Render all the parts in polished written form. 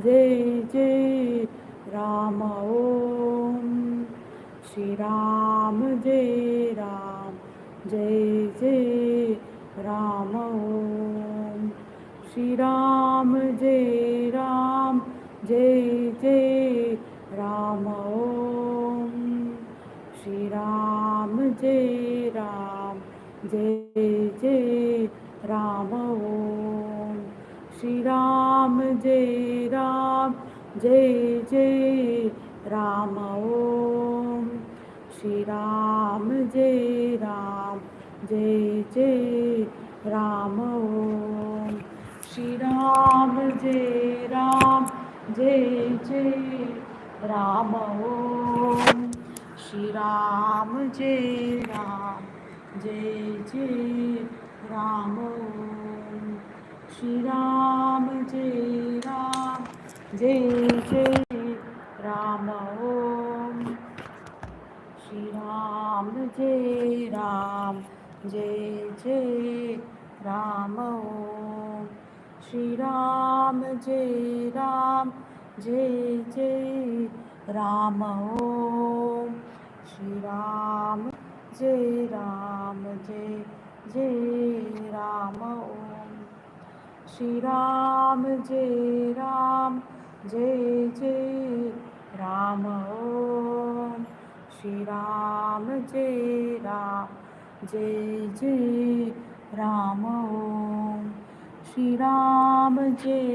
जय जय राम ओम श्री राम जय राम जय जय राम ओम श्री राम जय राम जय जय राम ओम श्री राम जय राम जय जय राम ओम श्री राम जय राम जय जय राम ओम श्री राम जय राम जय जय राम ओम श्री राम जय राम जय जय राम ओम श्री राम जय राम जय जय राम ओम श्री राम जय राम जय जय राम ओम श्री राम जय राम जय जय राम ओम श्री राम जय राम जय जय राम ओम श्री राम जय राम जय जय राम ओम श्री राम जय राम जय जय राम ओम श्री राम जय राम जय जय राम ओम श्री राम जय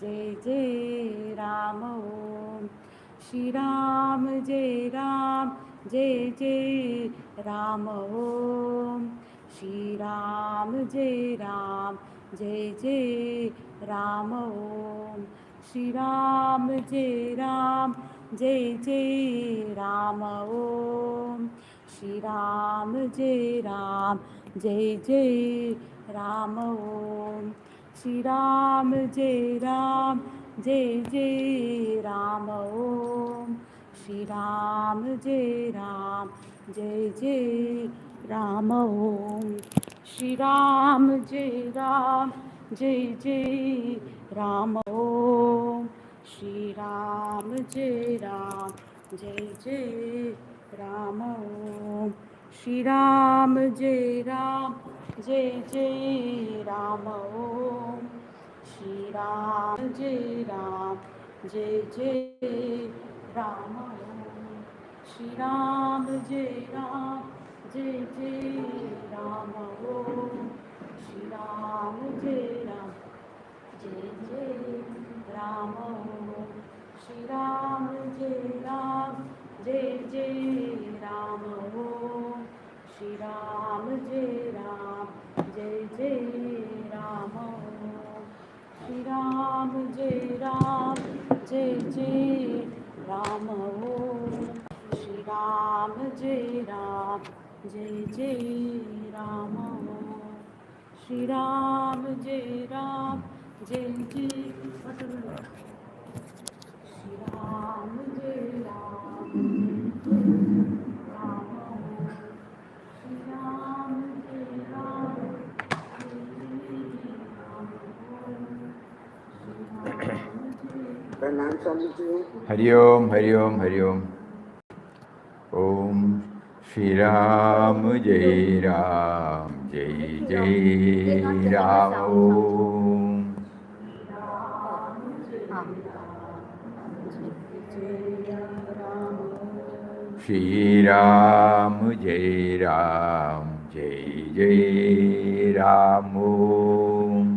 जय जय राम ओम श्री राम जय राम जय जय राम ओम श्री राम जय राम जय जय राम ओम श्री राम जय राम जय जय राम ओम श्री राम जय राम जय जय राम ओम श्री राम जय राम जय जय राम ओम श्री राम जय राम जय जय राम ओम श्री राम जय राम जय जय राम ओम श्री राम जय राम जय जय राम ओम श्री राम जय राम जय जय राम ओम श्री राम जय राम जय जय राम ओम श्री राम जय राम जय जय राम ओम श्री राम जय राम जय जय राम ओम श्री राम जय राम जय जय राम ओम श्री राम जय राम जय जय राम ओम श्री राम जय राम जय जय राम ओम श्री राम जय राम जय जय राम ओम श्री राम जय राम जय जय श्री राम जय राम जय जय राम ओम श्री राम जय राम जय जय राम ओम श्री राम जय प्रणाम स्वामी जी। हरिओम हरिओम हरिओम। ओम श्री राम जय जय राम ओम श्री राम जय जय राम ओम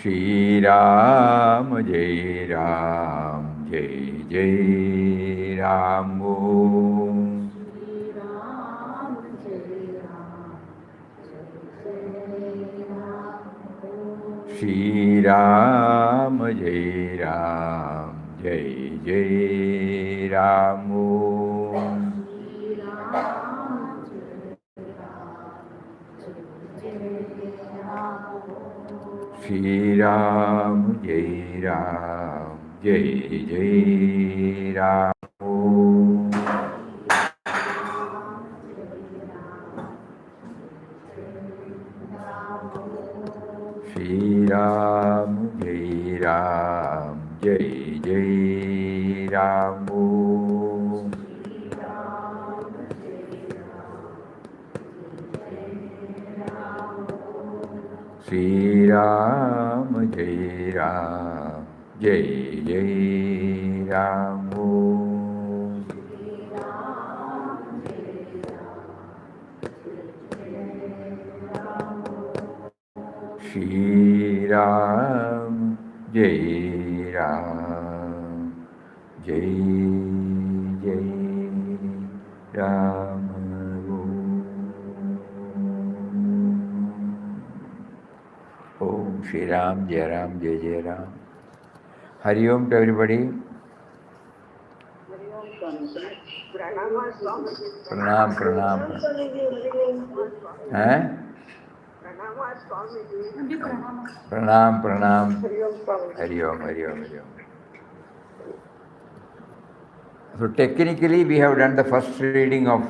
श्री राम जय जय राम ओम श्री राम जय जय राम ओम श्री राम जय जय राम ओम श्री राम जय जय राम ओम श्री राम जय जय राम ओम श्री राम जय जय राम ओम श्री राम जय राम। Hariom to everybody. प्रणाम प्रणाम हैं प्रणाम प्रणाम। Hariom Hariom Hariom. So technically we have done the first reading of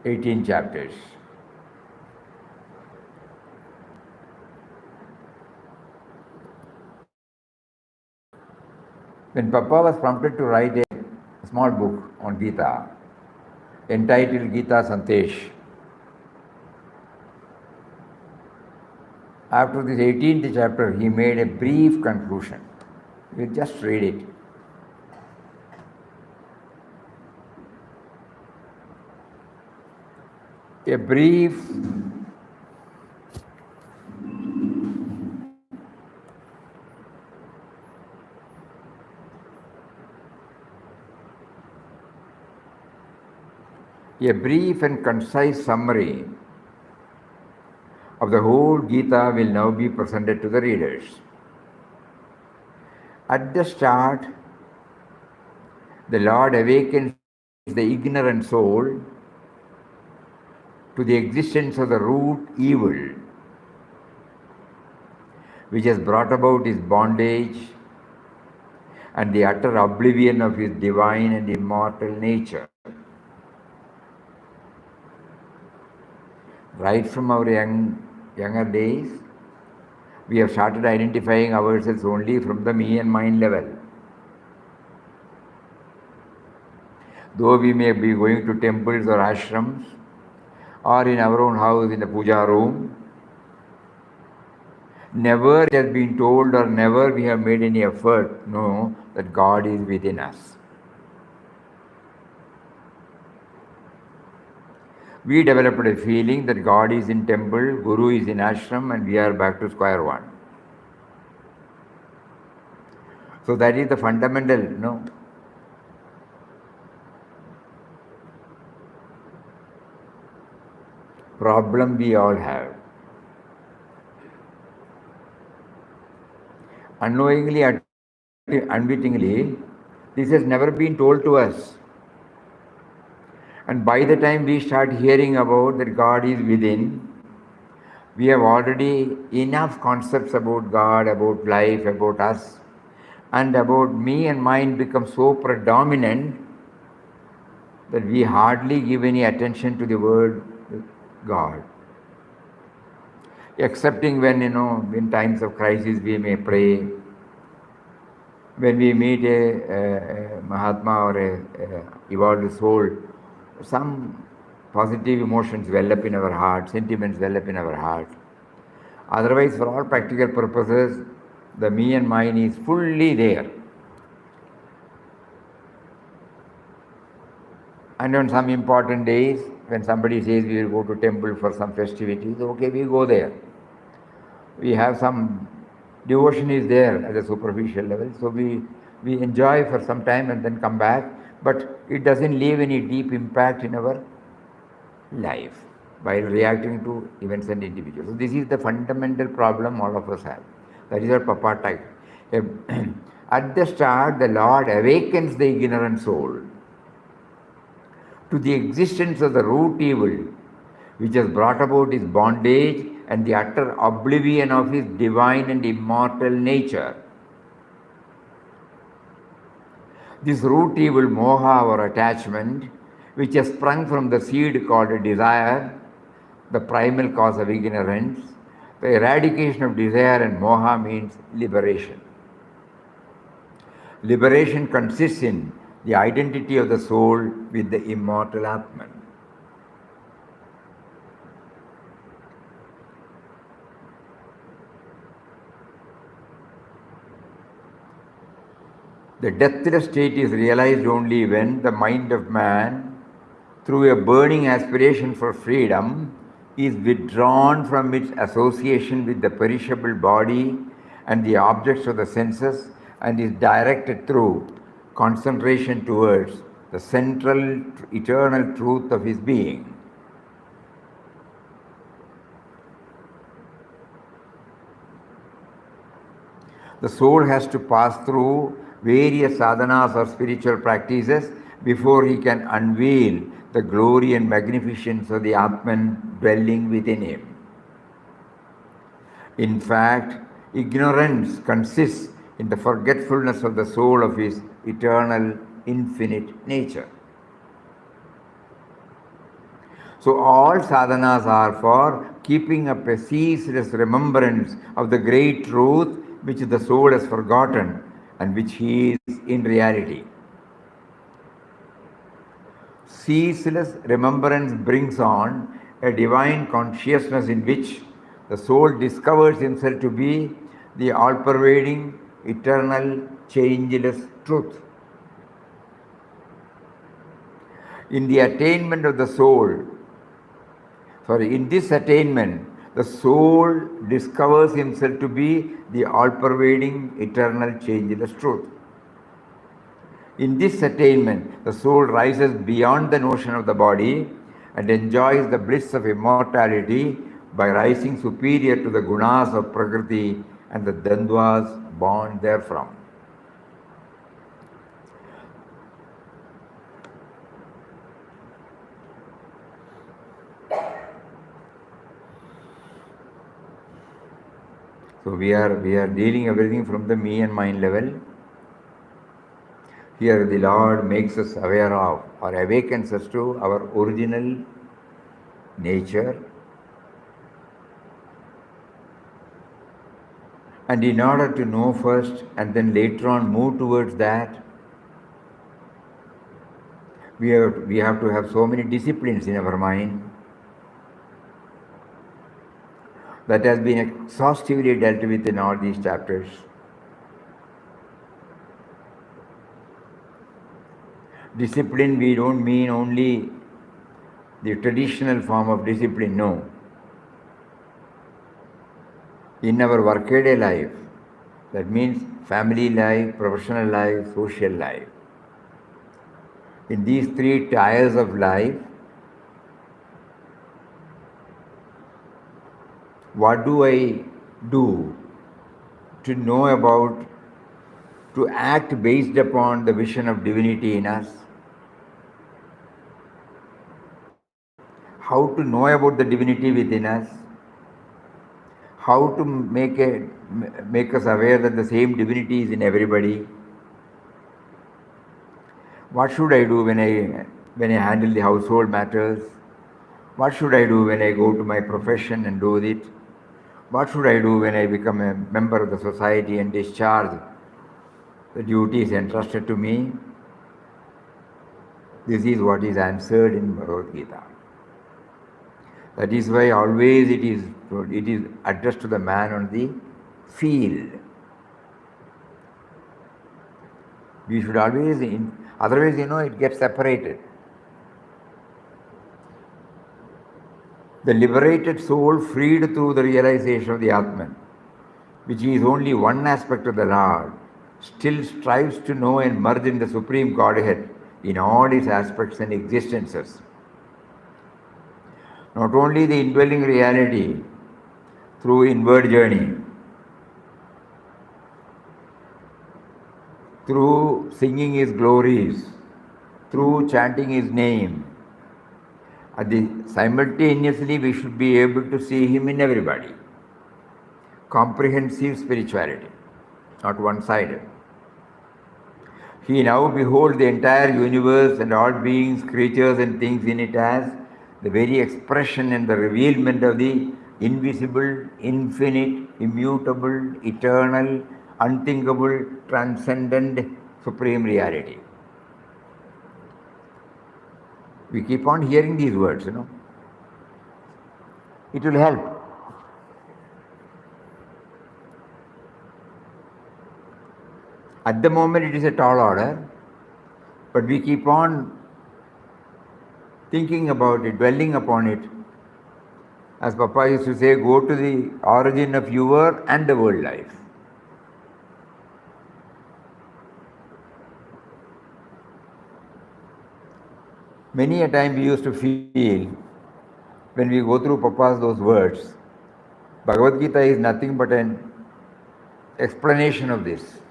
18 chapters. When Papa was prompted to write a small book on Gita entitled Gita Santesh, after this 18th chapter, he made a brief conclusion. You just read it. A brief and concise summary of the whole Gita will now be presented to the readers. At the start, the Lord awakens the ignorant soul to the existence of the root evil, which has brought about his bondage and the utter oblivion of his divine and immortal nature. Right from our younger days, we have started identifying ourselves only from the me and mind level. Though we may be going to temples or ashrams, or in our own house in the puja room, never it has been told or never we have made any effort to know that God is within us. We developed a feeling that God is in temple, Guru is in ashram, and we are back to square one. So that is the fundamental, problem we all have. Unknowingly, unwittingly, this has never been told to us. And by the time we start hearing about that God is within, we have already enough concepts about God, about life, about us, and about me and mine become so predominant that we hardly give any attention to the word God. Excepting when, in times of crisis we may pray. When we meet a Mahatma or a evolved soul, some positive emotions well up in our heart, sentiments well up in our heart. Otherwise, for all practical purposes, the me and mine is fully there. And on some important days, when somebody says we will go to temple for some festivities, okay, we go there. We have some devotion is there at a superficial level, so we enjoy for some time and then come back, but it doesn't leave any deep impact in our life by reacting to events and individuals. So this is the fundamental problem all of us have. That is what Papa typed. At the start, the Lord awakens the ignorant soul to the existence of the root evil, which has brought about his bondage and the utter oblivion of his divine and immortal nature. This root evil, moha or attachment, which has sprung from the seed called desire, the primal cause of ignorance, the eradication of desire and moha means liberation. Liberation consists in the identity of the soul with the immortal Atman. The deathless state is realized only when the mind of man, through a burning aspiration for freedom, is withdrawn from its association with the perishable body and the objects of the senses and is directed through concentration towards the central eternal truth of his being. The soul has to pass through various sadhanas or spiritual practices before he can unveil the glory and magnificence of the Atman dwelling within him. In fact, ignorance consists in the forgetfulness of the soul of his eternal, infinite nature. So all sadhanas are for keeping up a ceaseless remembrance of the great truth which the soul has forgotten and which he is in reality. Ceaseless remembrance brings on a divine consciousness in which the soul discovers himself to be the all-pervading, eternal, changeless truth. In the attainment of the soul In this attainment, the soul discovers himself to be the all-pervading, eternal, changeless truth. In this attainment, the soul rises beyond the notion of the body and enjoys the bliss of immortality by rising superior to the Gunas of Prakriti and the Dandvas born therefrom. So we are dealing everything from the me and mind level. Here the Lord makes us aware of or awakens us to our original nature. And in order to know first and then later on move towards that, we have to have so many disciplines in our mind that has been exhaustively dealt with in all these chapters. Discipline, we don't mean only the traditional form of discipline, no. In our workaday life, that means family life, professional life, social life. In these three tiers of life, what do I do to know about, to act based upon the vision of divinity in us? How to know about the divinity within us? How to make us aware that the same divinity is in everybody? What should I do when I handle the household matters? What should I do when I go to my profession and do it? What should I do when I become a member of the society and discharge the duties entrusted to me? This is what is answered in Bhagavad Gita. That is why always it is addressed to the man on the field. We should always, otherwise it gets separated. The liberated soul freed through the realization of the Atman, which is only one aspect of the Lord, still strives to know and merge in the Supreme Godhead in all its aspects and existences. Not only the indwelling reality through inward journey, through singing His glories, through chanting His name, simultaneously we should be able to see Him in everybody. Comprehensive spirituality, not one-sided. He now beholds the entire universe and all beings, creatures and things in it as the very expression and the revealment of the invisible, infinite, immutable, eternal, unthinkable, transcendent, supreme reality. We keep on hearing these words, It will help. At the moment it is a tall order, but we keep on thinking about it, dwelling upon it. As Papa used to say, go to the origin of your and the world life. Many a time we used to feel, when we go through Papa's those words, Bhagavad Gita is nothing but an explanation of this.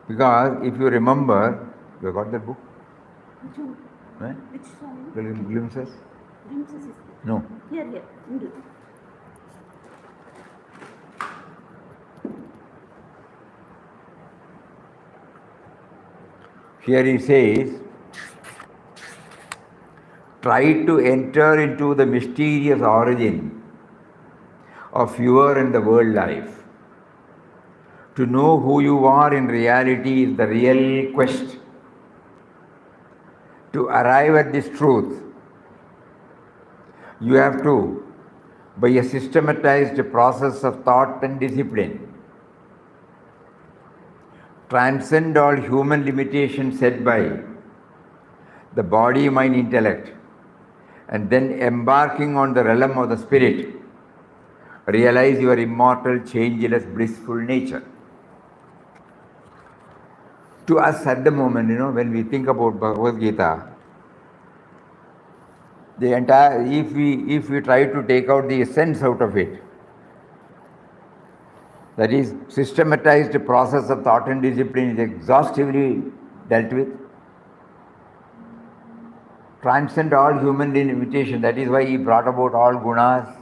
Because if you remember, you got that book? Which one? Eh? Which song? Glimpses? Glimpses is No. here, middle. Here he says, try to enter into the mysterious origin of your and the world life. To know who you are in reality is the real quest. To arrive at this truth, you have to, by a systematized process of thought and discipline, transcend all human limitations set by the body, mind, intellect, and then embarking on the realm of the spirit, realize your immortal, changeless, blissful nature. To us at the moment, when we think about Bhagavad Gita, the entire, if we try to take out the essence out of it, that is, systematized process of thought and discipline is exhaustively dealt with, transcend all human limitation. That is why he brought about all gunas,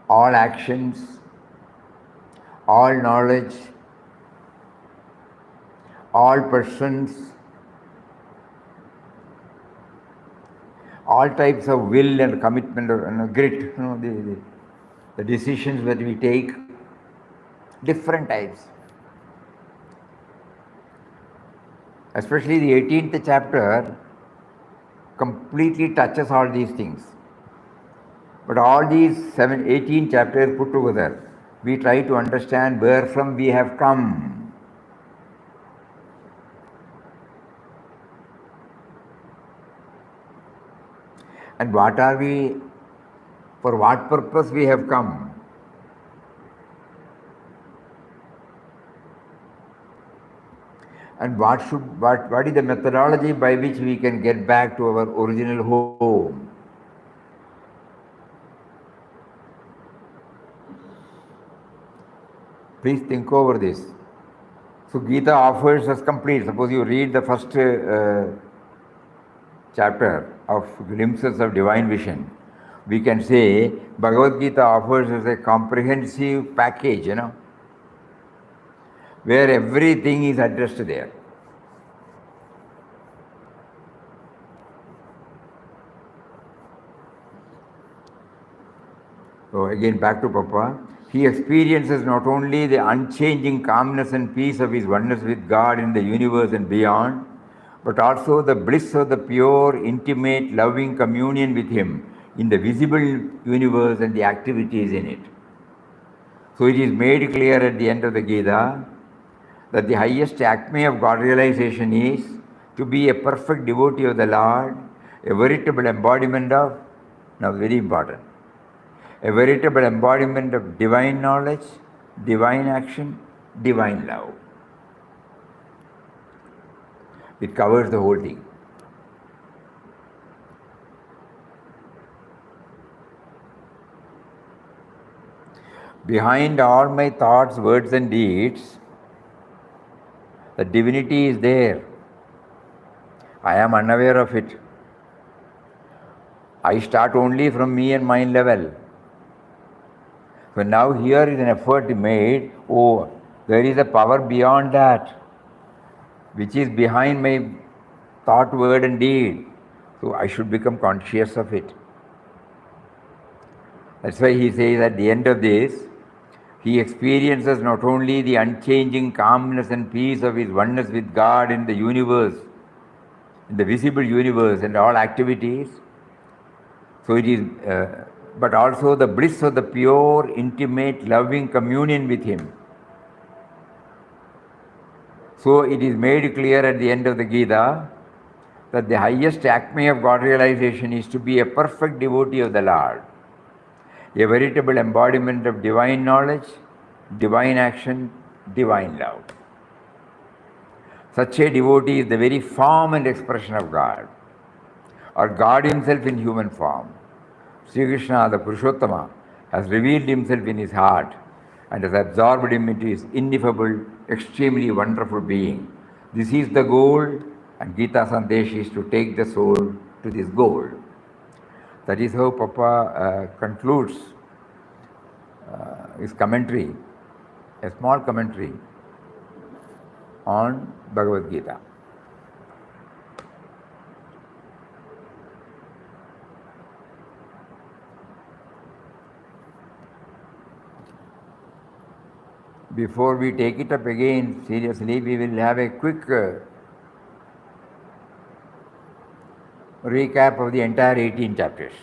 all actions, all knowledge, all persons, all types of will and commitment and grit, the decisions that we take, different types. Especially the 18th chapter completely touches all these things. But all these 18 chapters put together, we try to understand where from we have come. And what are we, for what purpose we have come. And what is the methodology by which we can get back to our original home. Please think over this. So Gita offers us complete. Suppose you read the first chapter of glimpses of divine vision. We can say Bhagavad Gita offers us a comprehensive package, where everything is addressed there. So again back to Papa. He experiences not only the unchanging calmness and peace of his oneness with God in the universe and beyond, but also the bliss of the pure, intimate, loving communion with him in the visible universe and the activities in it. So it is made clear at the end of the Gita that the highest acme of God realization is to be a perfect devotee of the Lord, a veritable embodiment of, now very important, a veritable embodiment of divine knowledge, divine action, divine love. It covers the whole thing. Behind all my thoughts, words and deeds, the divinity is there. I am unaware of it. I start only from me and mind level. So now here is an effort made, there is a power beyond that, which is behind my thought, word and deed. So I should become conscious of it. That's why he says at the end of this, he experiences not only the unchanging calmness and peace of his oneness with God in the universe, in the visible universe and all activities, so it is, but also the bliss of the pure, intimate, loving communion with him. So it is made clear at the end of the Gita that the highest acme of God realization is to be a perfect devotee of the Lord, a veritable embodiment of divine knowledge, divine action, divine love. Such a devotee is the very form and expression of God, or God himself in human form. Sri Krishna, the Purushottama, has revealed himself in his heart and has absorbed him into his ineffable, extremely wonderful being. This is the goal, and Gita Sandesh is to take the soul to this goal. That is how Papa concludes his commentary, a small commentary on Bhagavad Gita. Before we take it up again seriously, we will have a quick recap of the entire 18 chapters.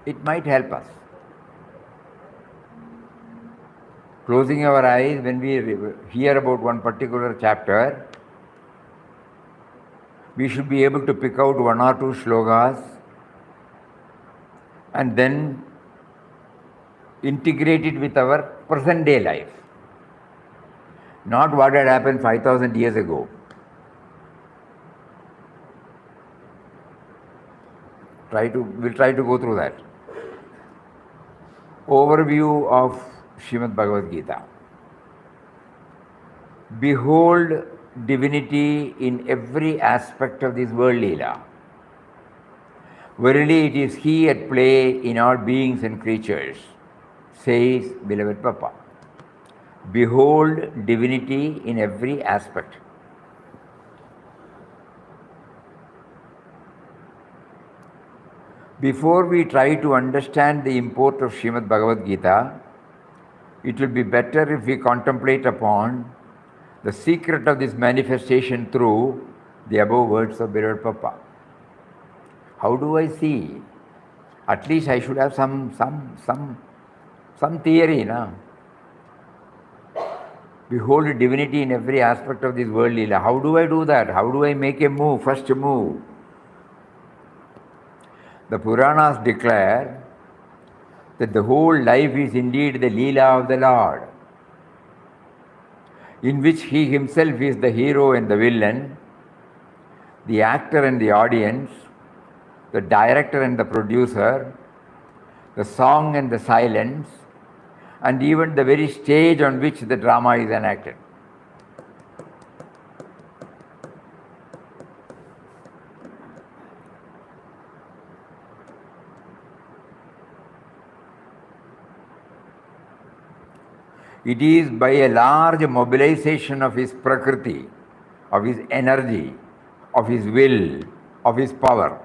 It might help us. Closing our eyes, when we hear about one particular chapter, we should be able to pick out one or two shlokas and then integrate it with our present day life. Not what had happened 5,000 years ago. We'll try to go through that. Overview of Srimad Bhagavad Gita. Behold divinity in every aspect of this world Leela. Verily it is He at play in all beings and creatures, says beloved Papa. Behold divinity in every aspect. Before we try to understand the import of Srimad Bhagavad Gita, it will be better if we contemplate upon the secret of this manifestation through the above words of beloved Papa. How do I see? At least I should have some theory, na? Behold divinity in every aspect of this world, Leela. How do I do that? How do I make a move, first move? The Puranas declare that the whole life is indeed the Leela of the Lord, in which He Himself is the hero and the villain, the actor and the audience, the director and the producer, the song and the silence, and even the very stage on which the drama is enacted. It is by a large mobilization of His Prakriti, of His energy, of His will, of His power,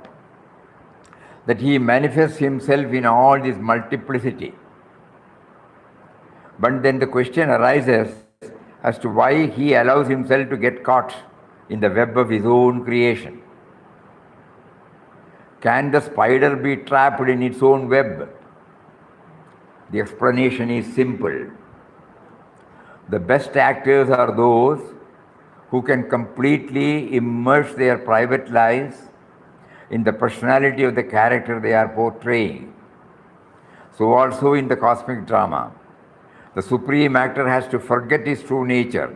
that He manifests Himself in all this multiplicity. But then the question arises as to why He allows Himself to get caught in the web of His own creation. Can the spider be trapped in its own web? The explanation is simple. The best actors are those who can completely immerse their private lives in the personality of the character they are portraying. So also in the cosmic drama, the supreme actor has to forget his true nature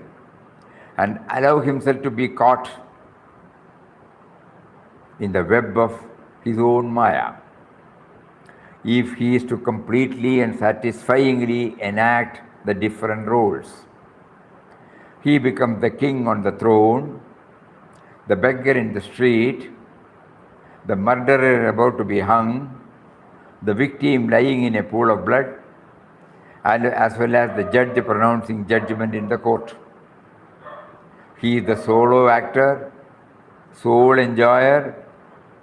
and allow himself to be caught in the web of his own Maya, if he is to completely and satisfyingly enact the different roles. He becomes the king on the throne, the beggar in the street, the murderer about to be hung, the victim lying in a pool of blood, and as well as the judge pronouncing judgment in the court. He is the solo actor, sole enjoyer,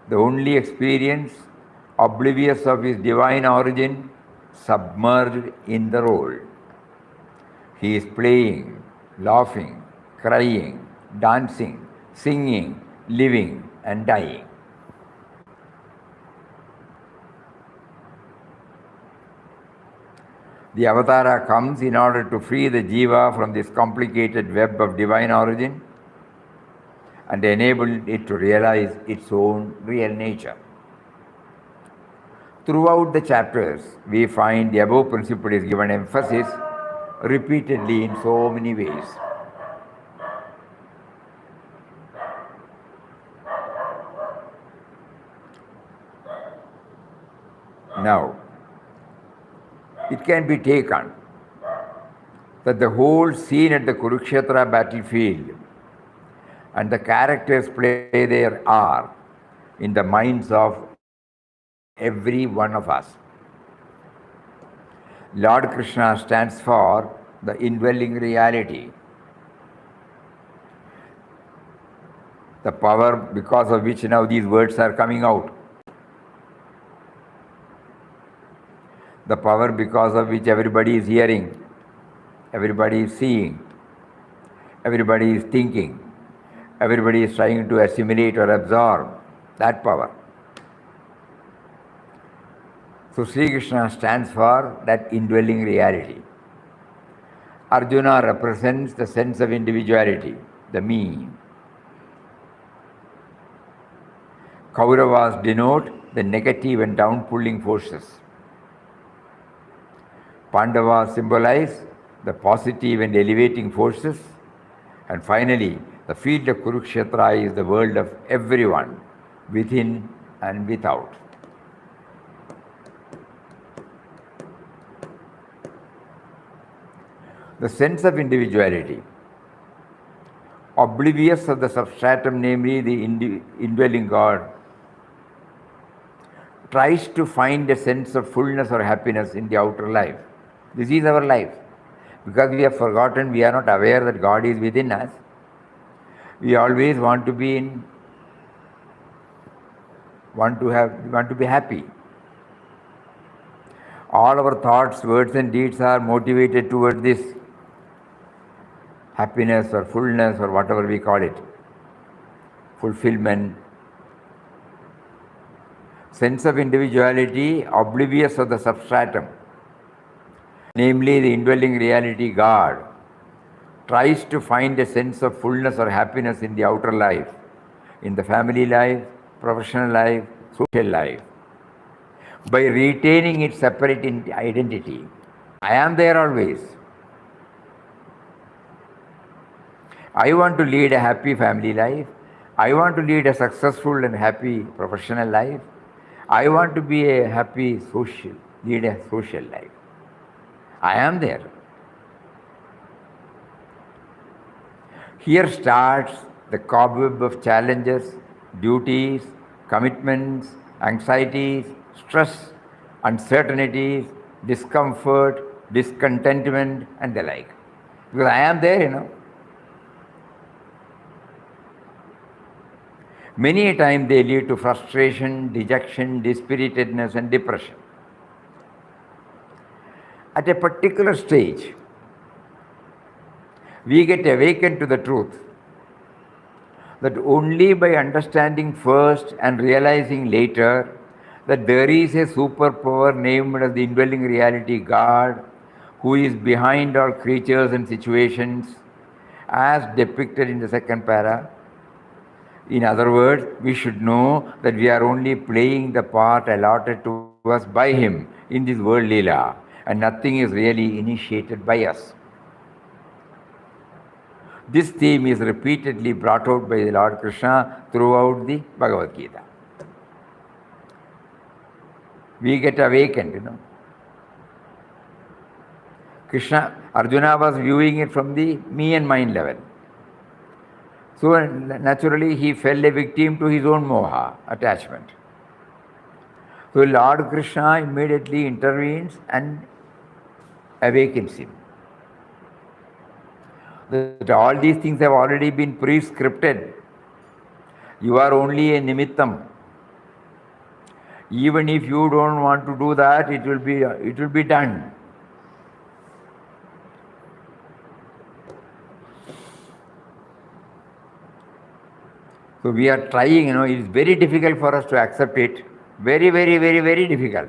the only experience, oblivious of his divine origin, submerged in the role. He is playing, laughing, crying, dancing, singing, living and dying. The avatara comes in order to free the jiva from this complicated web of divine origin and enable it to realize its own real nature. Throughout the chapters, we find the above principle is given emphasis repeatedly in so many ways. Now, it can be taken that the whole scene at the Kurukshetra battlefield and the characters play there are in the minds of every one of us. Lord Krishna stands for the indwelling reality, the power because of which now these words are coming out, the power because of which everybody is hearing, everybody is seeing, everybody is thinking, everybody is trying to assimilate or absorb that power. So Sri Krishna stands for that indwelling reality. Arjuna represents the sense of individuality, the me. Kauravas denote the negative and down-pulling forces. Pandavas symbolize the positive and elevating forces. And finally, the field of Kurukshetra is the world of everyone, within and without. The sense of individuality, oblivious of the substratum, namely the indwelling God, tries to find a sense of fullness or happiness in the outer life. This is our life. Because we have forgotten, we are not aware that God is within us. We always want to be want to be happy. All our thoughts, words and deeds are motivated towards this happiness or fullness or whatever we call it, fulfillment. Sense of individuality, oblivious of the substratum, namely the indwelling reality God, tries to find a sense of fullness or happiness in the outer life, in the family life, professional life, social life, by retaining its separate identity. I am there always. I want to lead a happy family life. I want to lead a successful and happy professional life. I want to be a happy lead a social life. I am there. Here starts the cobweb of challenges, duties, commitments, anxieties, stress, uncertainties, discomfort, discontentment, and the like. Because I am there, Many a time they lead to frustration, dejection, dispiritedness, and depression. At a particular stage, we get awakened to the truth that only by understanding first and realizing later that there is a superpower named as the indwelling reality God, who is behind all creatures and situations, as depicted in the second para. In other words, we should know that we are only playing the part allotted to us by Him in this world Leela, and nothing is really initiated by us. This theme is repeatedly brought out by the Lord Krishna throughout the Bhagavad Gita. We get awakened, Arjuna was viewing it from the me and mind level. So naturally he fell a victim to his own moha, attachment. So Lord Krishna immediately intervenes and awakens him. That all these things have already been prescripted. You are only a nimittam. Even if you don't want to do that, it will be done. So we are trying, it is very difficult for us to accept it. Very, very, very, very difficult.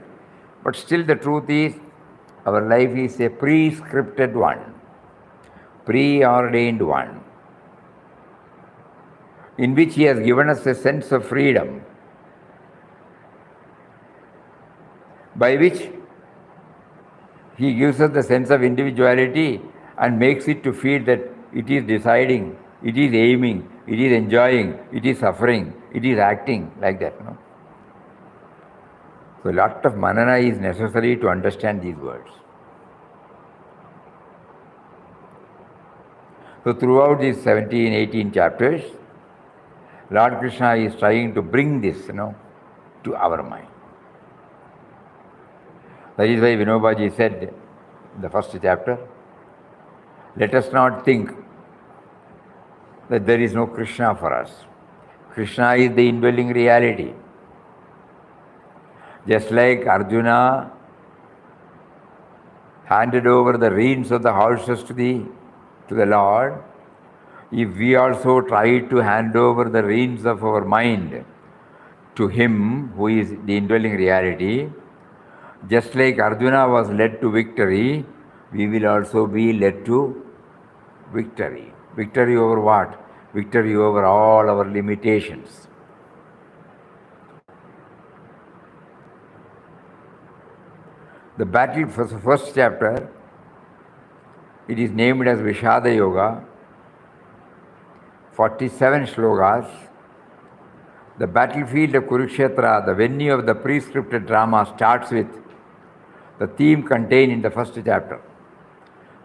But still the truth is, our life is a prescripted one, preordained one, in which He has given us a sense of freedom, by which He gives us the sense of individuality and makes it to feel that it is deciding, it is aiming, it is enjoying, it is suffering, it is acting like that. So a lot of manana is necessary to understand these words. So throughout these 17, 18 chapters, Lord Krishna is trying to bring this, to our mind. That is why Vinobaji said in the first chapter, let us not think that there is no Krishna for us. Krishna is the indwelling reality. Just like Arjuna handed over the reins of the horses to the Lord, if we also try to hand over the reins of our mind to Him who is the indwelling reality, just like Arjuna was led to victory, we will also be led to victory. Victory over what? Victory over all our limitations. The battle for the first chapter, it is named as Vishada Yoga, 47 shlokas. The battlefield of Kurukshetra, the venue of the prescripted drama, starts with the theme contained in the first chapter.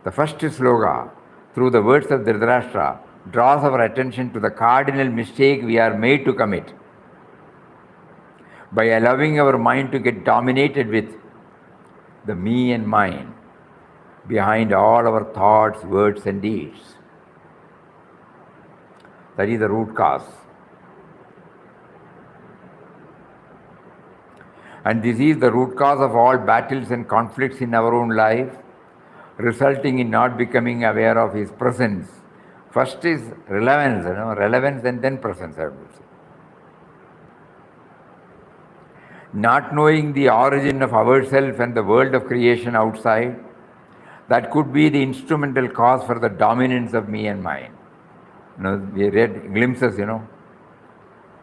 The first sloka, through the words of Dhritarashtra, draws our attention to the cardinal mistake we are made to commit by allowing our mind to get dominated with the me and mine behind all our thoughts, words and deeds. That is the root cause. And this is the root cause of all battles and conflicts in our own life, resulting in not becoming aware of His presence. First is relevance, relevance and then presence, I would say. Not knowing the origin of ourselves and the world of creation outside, that could be the instrumental cause for the dominance of me and mine. We read glimpses,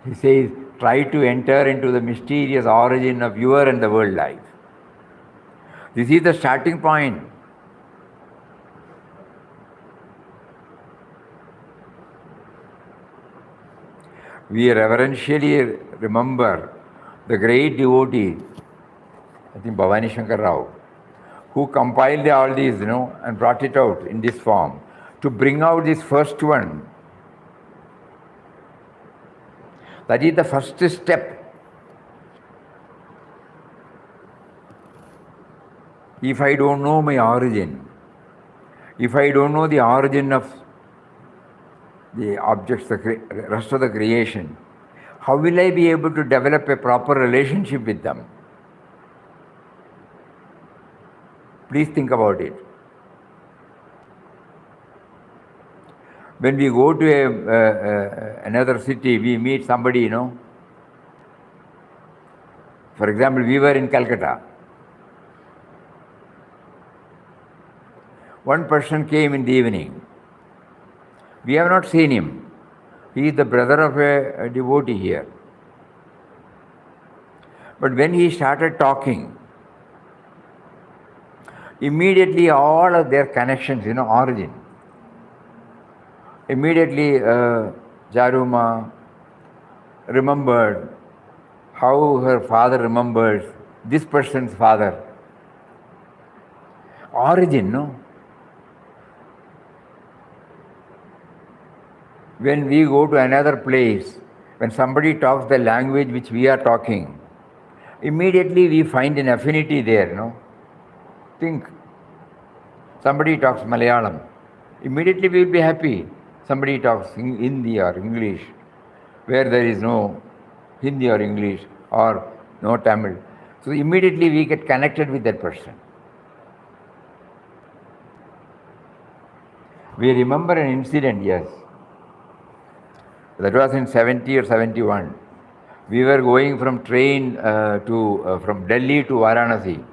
He says, try to enter into the mysterious origin of your and the world life. This is the starting point. We reverentially remember the great devotee, I think Bhavani Shankar Rao, who compiled all these, and brought it out in this form. To bring out this first one, that is the first step. If I don't know my origin, if I don't know the origin of the objects, the rest of the creation, how will I be able to develop a proper relationship with them? Please think about it. When we go to another city, we meet somebody, For example, we were in Calcutta. One person came in the evening. We have not seen him. He is the brother of a devotee here. But when he started talking, immediately all of their connections, origin. Immediately Jaruma remembered how her father remembers this person's father. Origin, no? When we go to another place, when somebody talks the language which we are talking, immediately we find an affinity there, Think. Somebody talks Malayalam. Immediately we will be happy. Somebody talks Hindi or English, where there is no Hindi or English or no Tamil. So immediately we get connected with that person. We remember an incident, yes. That was in 70 or 71. We were going from train from Delhi to Varanasi.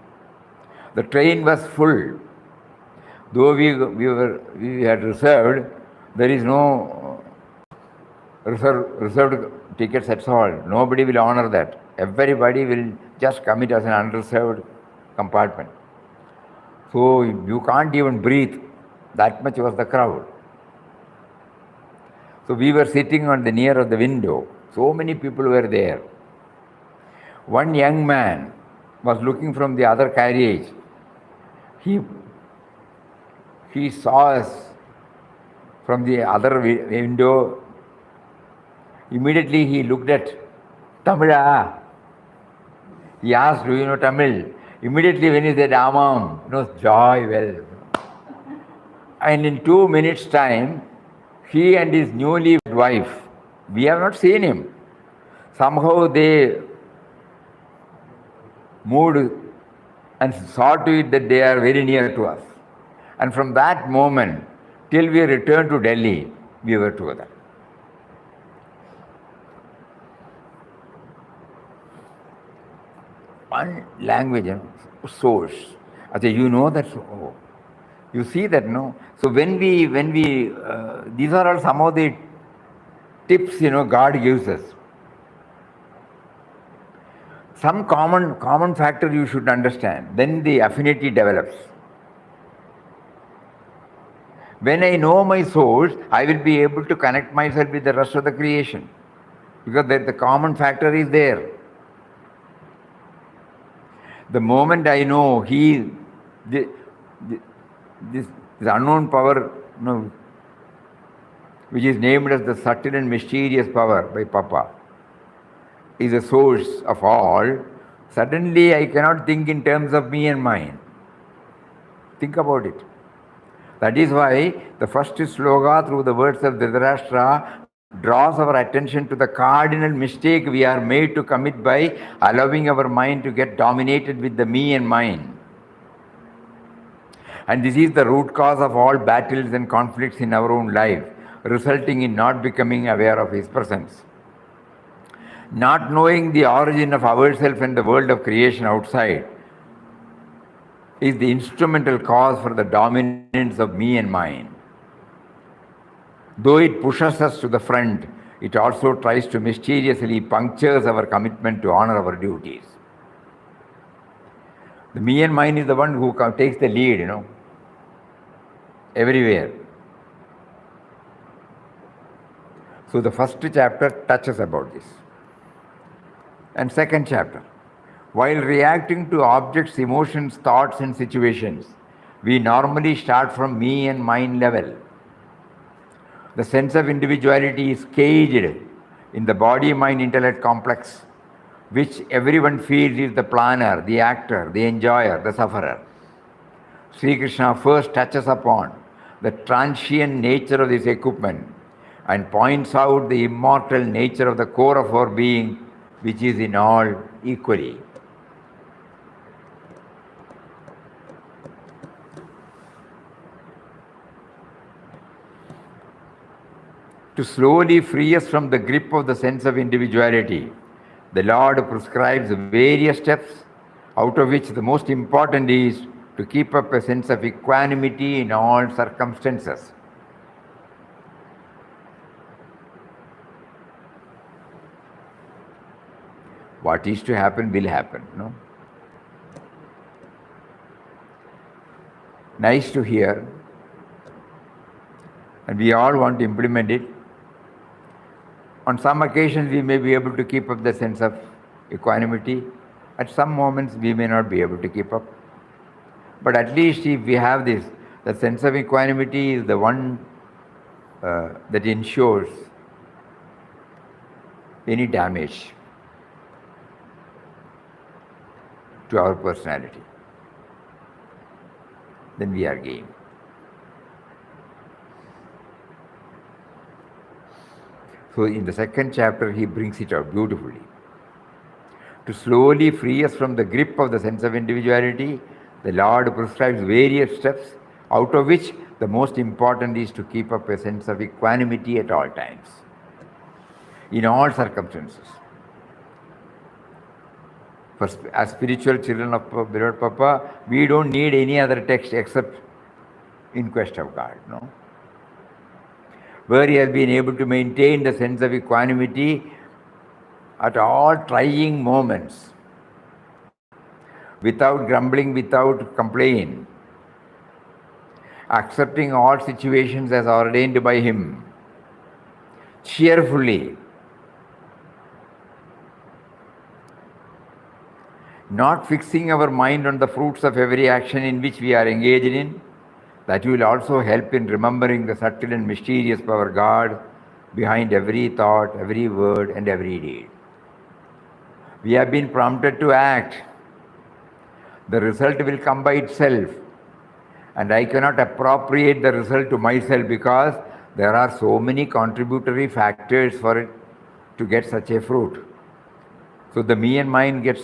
The train was full. Though we had reserved, there is no reserved tickets at all. Nobody will honor that. Everybody will just commit as an unreserved compartment. So you can't even breathe. That much was the crowd. So we were sitting on the near of the window. So many people were there. One young man was looking from the other carriage. He saw us from the other window. Immediately he looked at Tamila. He asked, do you know Tamil? Immediately when he said, Amam, joy, well. And in 2 minutes' time, he and his newly wife, we have not seen him. Somehow they moved and saw to it that they are very near to us. And from that moment, till we returned to Delhi, we were together. One language, source. I say, you know that? Oh. You see that, no? So when we these are all some of the tips, God gives us. Some common factor you should understand. Then the affinity develops. When I know my source, I will be able to connect myself with the rest of the creation, because the common factor is there. The moment I know the, this unknown power, which is named as the subtle and mysterious power by Papa, is the source of all, suddenly I cannot think in terms of me and mine. Think about it. That is why the first sloka through the words of Dhritarashtra draws our attention to the cardinal mistake we are made to commit by allowing our mind to get dominated with the me and mine. And this is the root cause of all battles and conflicts in our own life, resulting in not becoming aware of His presence. Not knowing the origin of ourselves and the world of creation outside is the instrumental cause for the dominance of me and mine. Though it pushes us to the front, it also tries to mysteriously punctures our commitment to honor our duties. The me and mine is the one who takes the lead, everywhere. So the first chapter touches about this. And second chapter, while reacting to objects, emotions, thoughts, and situations, we normally start from me and mine level. The sense of individuality is caged in the body-mind-intellect complex, which everyone feels is the planner, the actor, the enjoyer, the sufferer. Sri Krishna first touches upon the transient nature of this equipment and points out the immortal nature of the core of our being, which is in all equally. To slowly free us from the grip of the sense of individuality, the Lord prescribes various steps, out of which the most important is to keep up a sense of equanimity in all circumstances. What is to happen will happen, no? Nice to hear, and we all want to implement it. On some occasions, we may be able to keep up the sense of equanimity. At some moments, we may not be able to keep up. But at least if we have this, the sense of equanimity is the one that ensures any damage to our personality. Then we are game. So in the second chapter, he brings it out beautifully. To slowly free us from the grip of the sense of individuality, the Lord prescribes various steps, out of which the most important is to keep up a sense of equanimity at all times, in all circumstances. As spiritual children of beloved Papa, we don't need any other text except In Quest of God, no? Where he has been able to maintain the sense of equanimity at all trying moments, without grumbling, without complaining, accepting all situations as ordained by him, cheerfully, not fixing our mind on the fruits of every action in which we are engaged in. That will also help in remembering the subtle and mysterious power God behind every thought, every word, and every deed. We have been prompted to act. The result will come by itself, and I cannot appropriate the result to myself because there are so many contributory factors for it to get such a fruit. So the me and mine gets,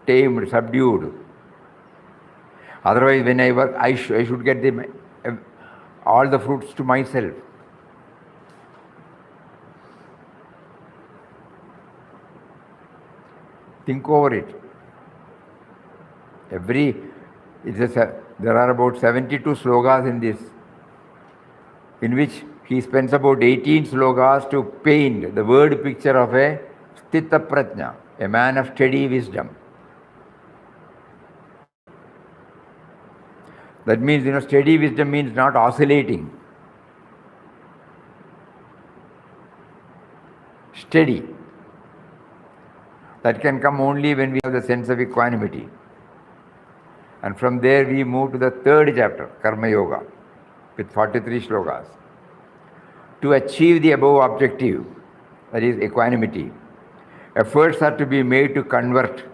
tamed, subdued. Otherwise, when I work, I should get all the fruits to myself. Think over it. There are about 72 slokas in this, in which he spends about 18 slokas to paint the word picture of a sthita prajna, a man of steady wisdom. That means, steady wisdom means not oscillating. Steady. That can come only when we have the sense of equanimity. And from there we move to the third chapter, Karma Yoga, with 43 slokas. To achieve the above objective, that is equanimity, efforts are to be made to convert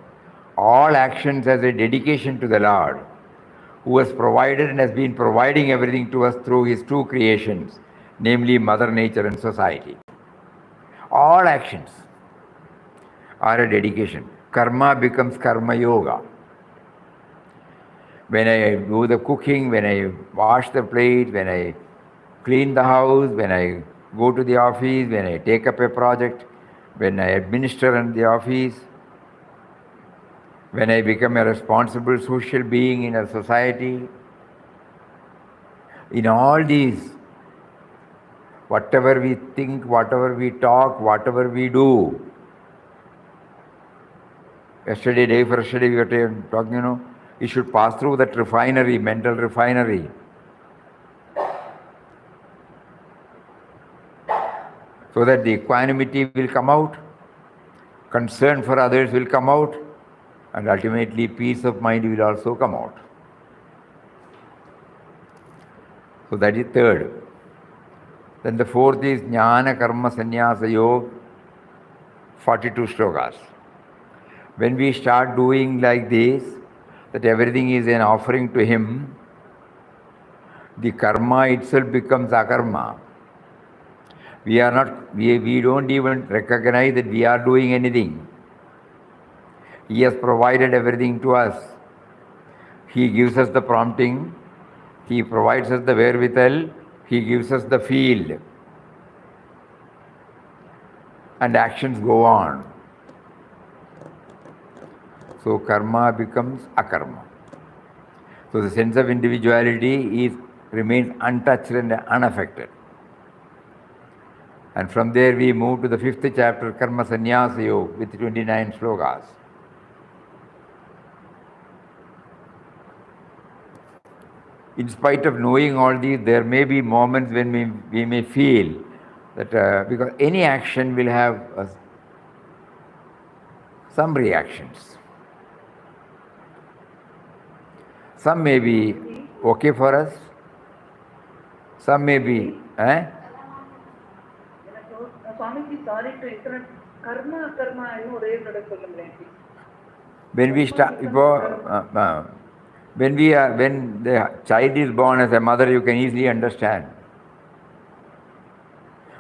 all actions as a dedication to the Lord, who has provided and has been providing everything to us through his two creations, namely Mother Nature and society. All actions are a dedication. Karma becomes Karma Yoga. When I do the cooking, when I wash the plate, when I clean the house, when I go to the office, when I take up a project, when I administer in the office, when I become a responsible social being in a society, in all these, whatever we think, whatever we talk, whatever we do. Day for yesterday, we were talking, you should pass through that refinery, mental refinery. So that the equanimity will come out, concern for others will come out, and ultimately peace of mind will also come out. So that is third. Then the fourth is Jnana Karma Sannyasa Yoga, 42 slokas. When we start doing like this, that everything is an offering to him, the karma itself becomes akarma. We don't even recognize that we are doing anything. He has provided everything to us. He gives us the prompting, he provides us the wherewithal, he gives us the field. And actions go on. So karma becomes akarma. So the sense of individuality remains untouched and unaffected. And from there we move to the fifth chapter, Karma Sannyasa Yoga, with 29 slokas. In spite of knowing all these, there may be moments when we may feel that because any action will have some reactions. Some may be okay for us, some may be. When the child is born, as a mother, you can easily understand.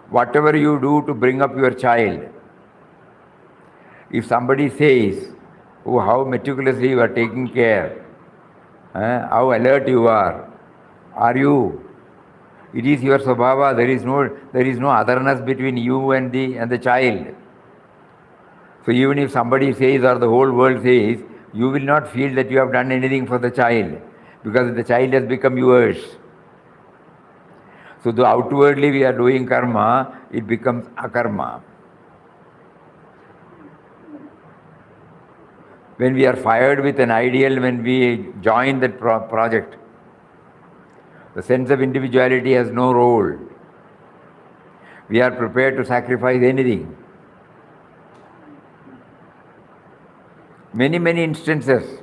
Whatever you do to bring up your child, if somebody says, oh, how meticulously you are taking care, how alert you are you? It is your svabhava. There is no otherness between you and the child. So even if somebody says, or the whole world says, you will not feel that you have done anything for the child, because the child has become yours. So though outwardly we are doing karma, it becomes akarma. When we are fired with an ideal, when we join that project, the sense of individuality has no role. We are prepared to sacrifice anything. Many, many instances.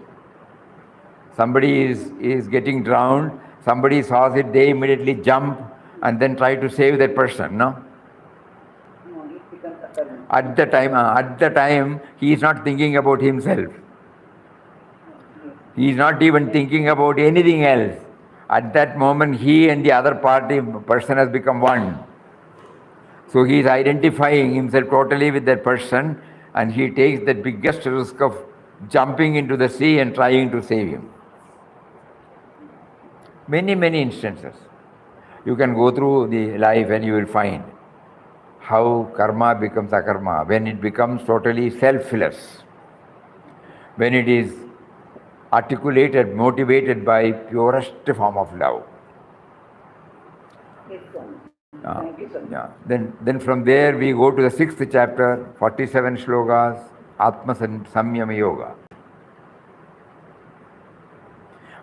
Somebody is getting drowned, somebody saws it, they immediately jump and then try to save that person, no? At the time, he is not thinking about himself. He is not even thinking about anything else. At that moment, he and the other person has become one. So he is identifying himself totally with that person, and he takes the biggest risk of jumping into the sea and trying to save him. Many, many instances. You can go through the life and you will find how karma becomes akarma, when it becomes totally selfless, when it is articulated, motivated by purest form of love. Yes, Swami. Uh, Thank you, Swami. yeah. Then from there we go to the 6th chapter, 47 shlokas, Atma Samyama Yoga.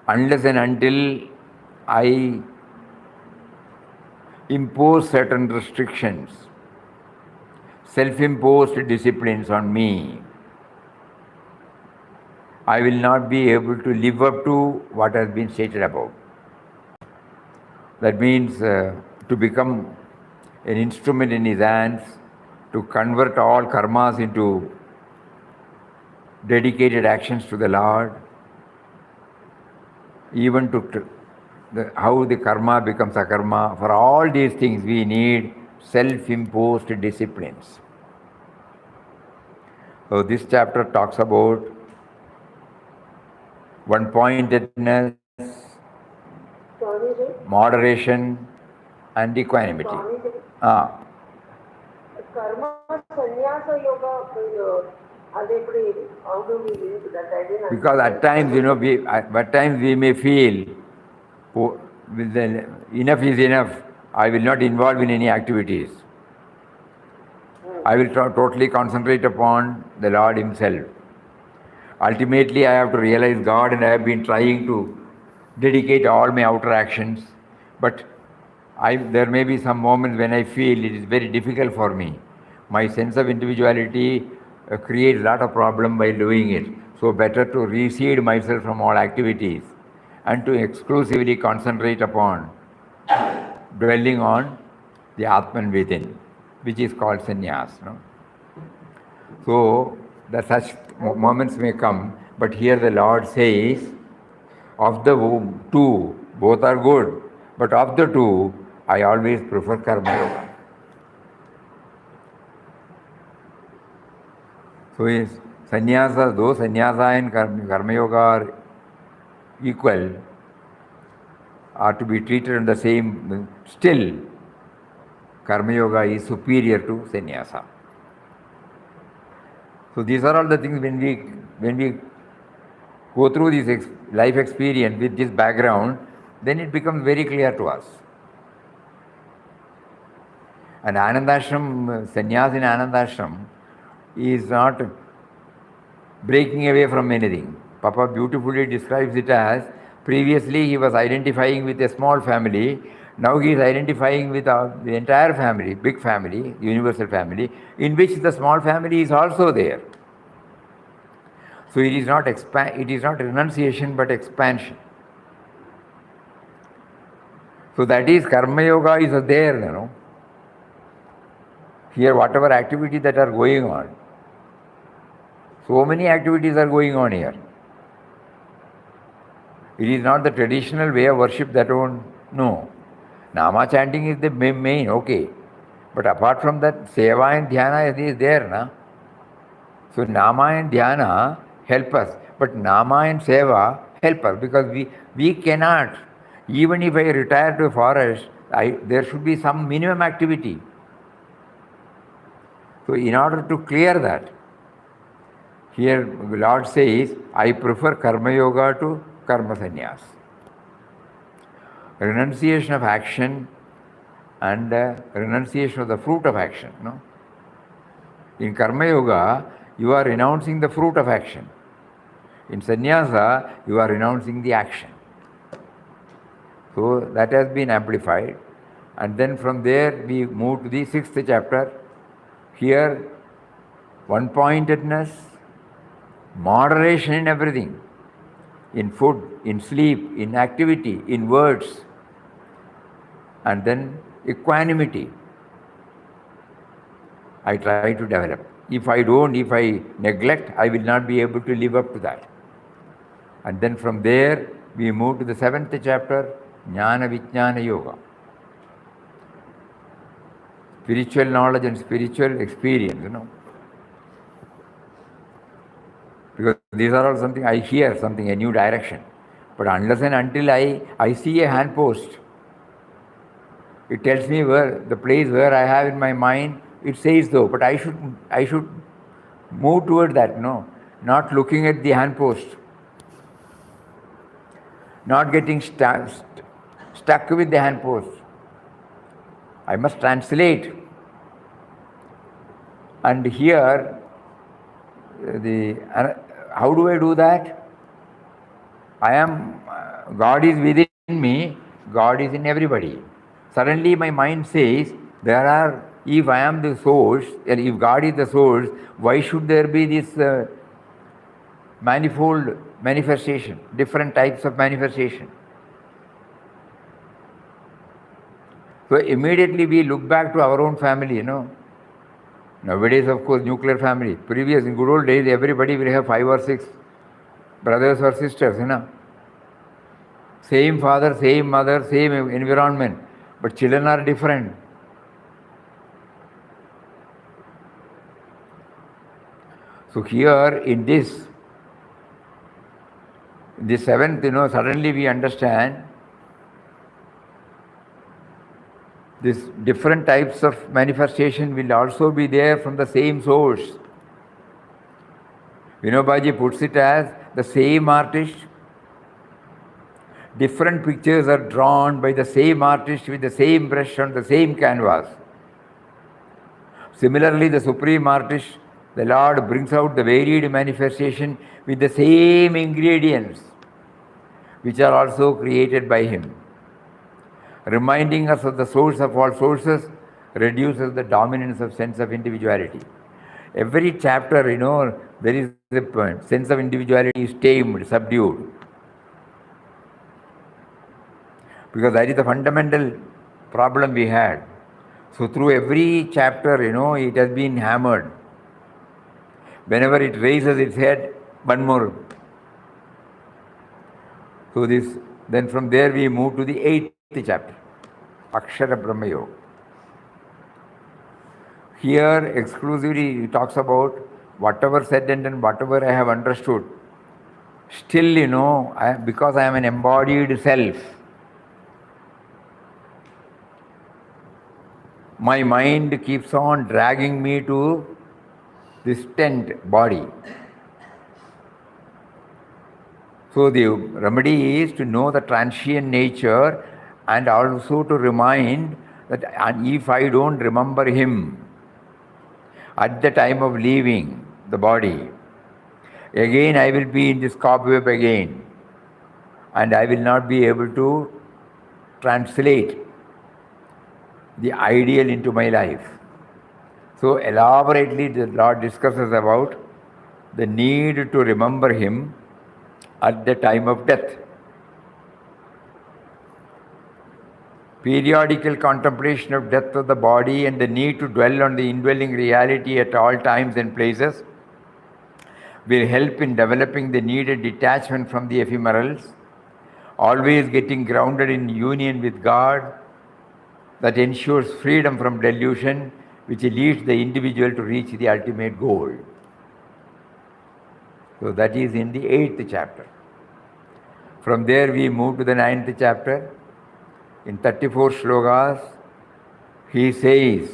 Unless and until I impose certain restrictions, self-imposed disciplines on me, I will not be able to live up to what has been stated above. That means to become an instrument in his hands, to convert all karmas into dedicated actions to the Lord, even to how the karma becomes a karma. For all these things we need self-imposed disciplines. So this chapter talks about one-pointedness, moderation and equanimity. Karma sannyasa yoga, how do we live that? I didn't because at times, we may feel, enough is enough, I will not involve in any activities. I will totally concentrate upon the Lord Himself. Ultimately, I have to realize God, and I have been trying to dedicate all my outer actions, but there may be some moments when I feel it is very difficult for me. My sense of individuality creates a lot of problem by doing it. So better to recede myself from all activities and to exclusively concentrate upon dwelling on the Atman within, which is called sannyas. No? So that such moments may come, but here the Lord says, of the two, both are good, but of the two, I always prefer karma yoga. So is sannyasa, though sannyasa and karma yoga are equal, are to be treated in the same, still karma yoga is superior to sannyasa. So these are all the things when we go through this life experience with this background, then it becomes very clear to us. And Anandashram, sannyas in Anandashram is not breaking away from anything. Papa beautifully describes it as, previously he was identifying with a small family, now he is identifying with the entire family, big family, universal family, in which the small family is also there. So it is not renunciation but expansion. So that is karma yoga is there, Here whatever activities that are going on, so many activities are going on here. It is not the traditional way of worship that one, no. Nama chanting is the main, okay. But apart from that, seva and dhyana is there, na? So nama and dhyana help us, but nama and seva help us, because we cannot, even if I retire to a forest, there should be some minimum activity. So in order to clear that, here Lord says, I prefer karma yoga to karma sannyas. Renunciation of action and renunciation of the fruit of action. No? In karma yoga, you are renouncing the fruit of action. In sannyasa, you are renouncing the action. So that has been amplified. And then from there we move to the 6th chapter. Here, one-pointedness, moderation in everything, in food, in sleep, in activity, in words, and then equanimity. I try to develop. If I neglect, I will not be able to live up to that. And then from there, we move to the 7th chapter, Jnana Vijnana Yoga. Spiritual knowledge and spiritual experience, Because these are all something I hear, a new direction. But unless and until I see a handpost, it tells me where the place where I have in my mind, it says though, but I should move toward that, not looking at the handpost. not getting stuck with the handpost. I must translate. And here, how do I do that? God is within me, God is in everybody. Suddenly my mind says, if I am the source, and if God is the source, why should there be this manifold manifestation, different types of manifestation? So immediately we look back to our own family, Nowadays, of course, nuclear family. Previous, in good old days, everybody will have 5 or 6 brothers or sisters, Same father, same mother, same environment. But children are different. So here in this seventh, suddenly we understand this different types of manifestation will also be there from the same source. Vinobaji puts it as the same artist. Different pictures are drawn by the same artist with the same brush on the same canvas. Similarly, the Supreme Artist, the Lord, brings out the varied manifestation with the same ingredients, which are also created by Him. Reminding us of the source of all sources reduces the dominance of sense of individuality. Every chapter, there is a point. Sense of individuality is tamed, subdued. Because that is the fundamental problem we had. So through every chapter, it has been hammered. Whenever it raises its head, one more. So then from there we move to the 8th chapter, Akshara Brahma Yoga. Here exclusively he talks about whatever said and whatever I have understood. Still, because I am an embodied self, my mind keeps on dragging me to this tent body. So the remedy is to know the transient nature and also to remind that if I don't remember Him at the time of leaving the body, again I will be in this cobweb again, and I will not be able to translate the ideal into my life. So elaborately the Lord discusses about the need to remember Him at the time of death. Periodical contemplation of death of the body and the need to dwell on the indwelling reality at all times and places will help in developing the needed detachment from the ephemerals, always getting grounded in union with God that ensures freedom from delusion, which leads the individual to reach the ultimate goal. So that is in the 8th chapter. From there we move to the 9th chapter. In 34 shlokas, he says,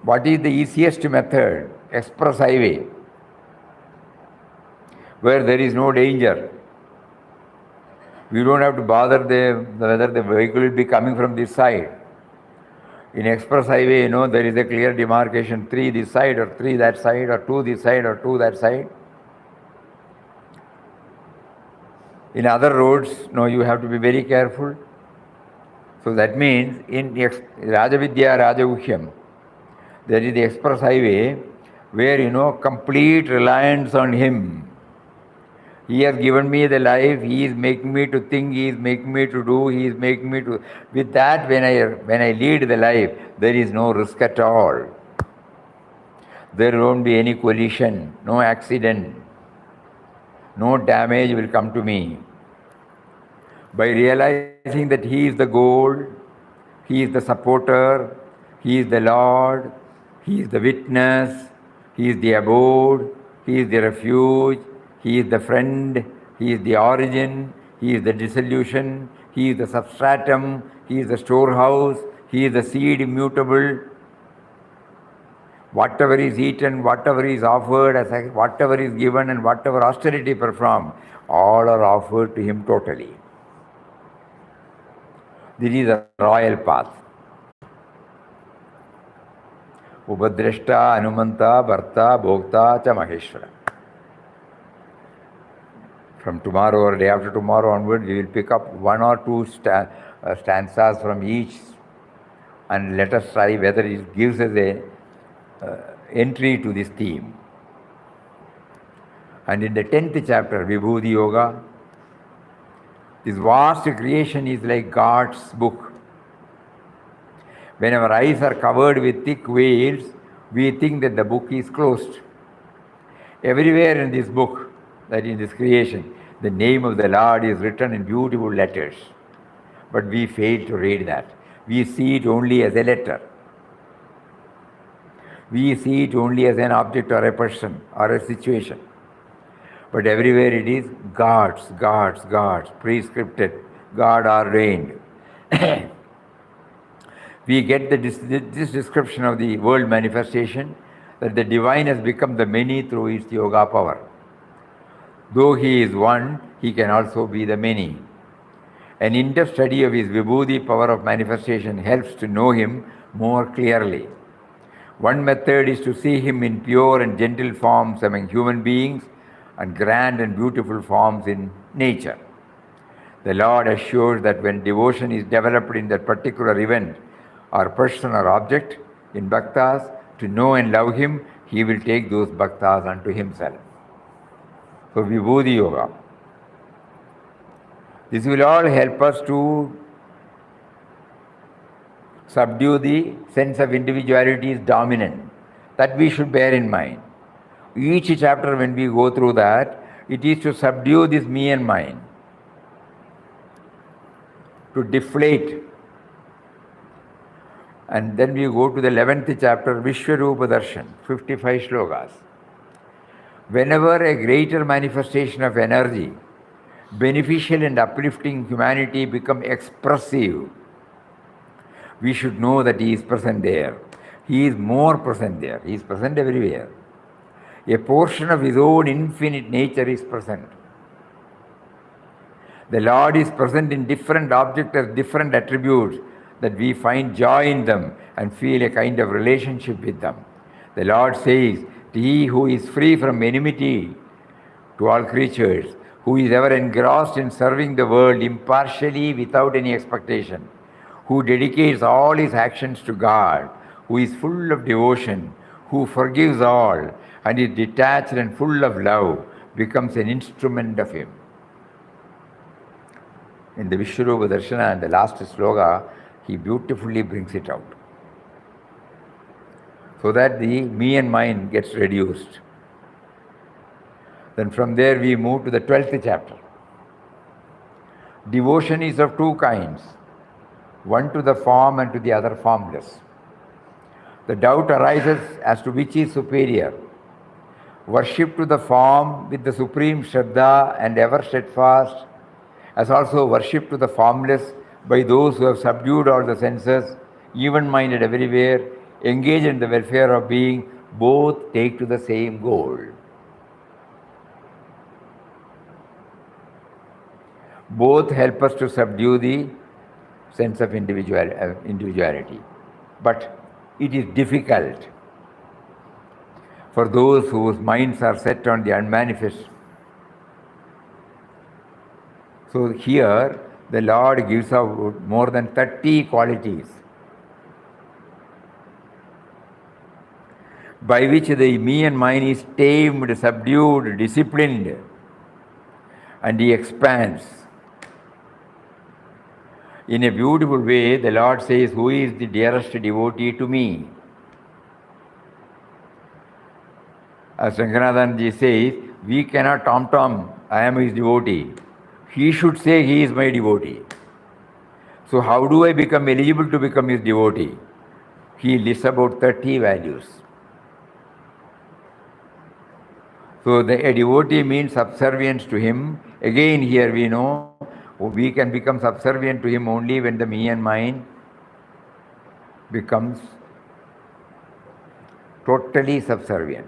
what is the easiest method? Express highway, where there is no danger. We don't have to bother whether the vehicle will be coming from this side. In express highway, there is a clear demarcation, 3 this side or 3 that side or 2 this side or 2 that side. In other roads, you have to be very careful. So that means in Rajavidya Rajaguhyam, there is the express highway where, complete reliance on Him. He has given me the life, He is making me to think, He is making me to do, He is making me to... With that, when I lead the life, there is no risk at all. There won't be any collision, no accident, no damage will come to me. By realizing that He is the goal, He is the supporter, He is the Lord, He is the witness, He is the abode, He is the refuge, He is the friend, He is the origin, He is the dissolution, He is the substratum, He is the storehouse, He is the seed immutable. Whatever is eaten, whatever is offered, whatever is given, and whatever austerity performed, all are offered to him totally. This is a royal path. Upadrashta, Anumanta, Bharta, Bhokta, Cha Maheshwara. From tomorrow or day after tomorrow onwards, we will pick up one or two stanzas from each and let us try whether it gives us a entry to this theme. And in the 10th chapter, Vibhuti Yoga, this vast creation is like God's book. When our eyes are covered with thick veils, we think that the book is closed. Everywhere in this book, that in this creation, the name of the Lord is written in beautiful letters. But we fail to read that. We see it only as a letter. We see it only as an object or a person or a situation. But everywhere it is God's, prescripted, God ordained. We get this description of the world manifestation, that the divine has become the many through its yoga power. Though he is one, he can also be the many. An in-depth study of his Vibhuti power of manifestation helps to know him more clearly. One method is to see him in pure and gentle forms among human beings and grand and beautiful forms in nature. The Lord assures that when devotion is developed in that particular event or person or object in bhaktas, to know and love him, he will take those bhaktas unto himself. So Vibhuti Yoga. This will all help us to subdue the sense of individuality is dominant. That we should bear in mind. Each chapter when we go through that, it is to subdue this me and mine, to deflate. And then we go to the 11th chapter, Vishwarupa Darshan, 55 shlokas. Whenever a greater manifestation of energy, beneficial and uplifting humanity become expressive, we should know that he is present there. He is more present there. He is present everywhere. A portion of his own infinite nature is present. The Lord is present in different objects as different attributes that we find joy in them and feel a kind of relationship with them. The Lord says, he who is free from enmity to all creatures, who is ever engrossed in serving the world impartially without any expectation, who dedicates all his actions to God, who is full of devotion, who forgives all, and is detached and full of love, becomes an instrument of him. In the Vishwarupa Darshana and the last sloka, he beautifully brings it out. So that the me and mine gets reduced. Then from there we move to the 12th chapter. Devotion is of two kinds, one to the form and to the other formless. The doubt arises as to which is superior. Worship to the form with the supreme Shraddha and ever steadfast, as also worship to the formless by those who have subdued all the senses, even-minded everywhere, engaged in the welfare of being, both take to the same goal. Both help us to subdue the sense of individuality. But it is difficult for those whose minds are set on the unmanifest. So here, the Lord gives out more than 30 qualities by which the me and mine is tamed, subdued, disciplined, and he expands. In a beautiful way, the Lord says, who is the dearest devotee to me? As Ranganathanji says, we cannot tom-tom, I am his devotee. He should say, he is my devotee. So how do I become eligible to become his devotee? He lists about 30 values. So a devotee means subservience to him. Again here we know, we can become subservient to him only when the me and mine becomes totally subservient.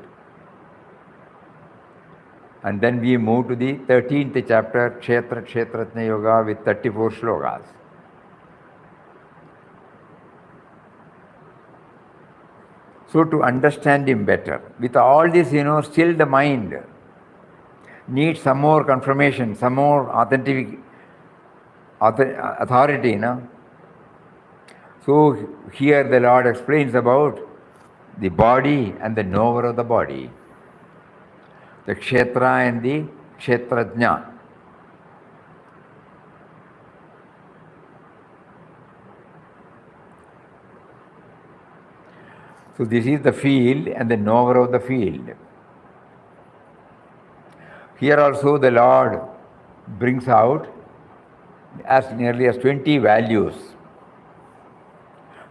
And then we move to the 13th chapter, Kshetra Kshetratna Yoga, with 34 shlokas. So to understand him better, with all this, still the mind needs some more confirmation, some more authentic authority, So here the Lord explains about the body and the knower of the body, the Kshetra and the Kshetrajna. So this is the field and the knower of the field. Here also the Lord brings out as nearly as 20 values.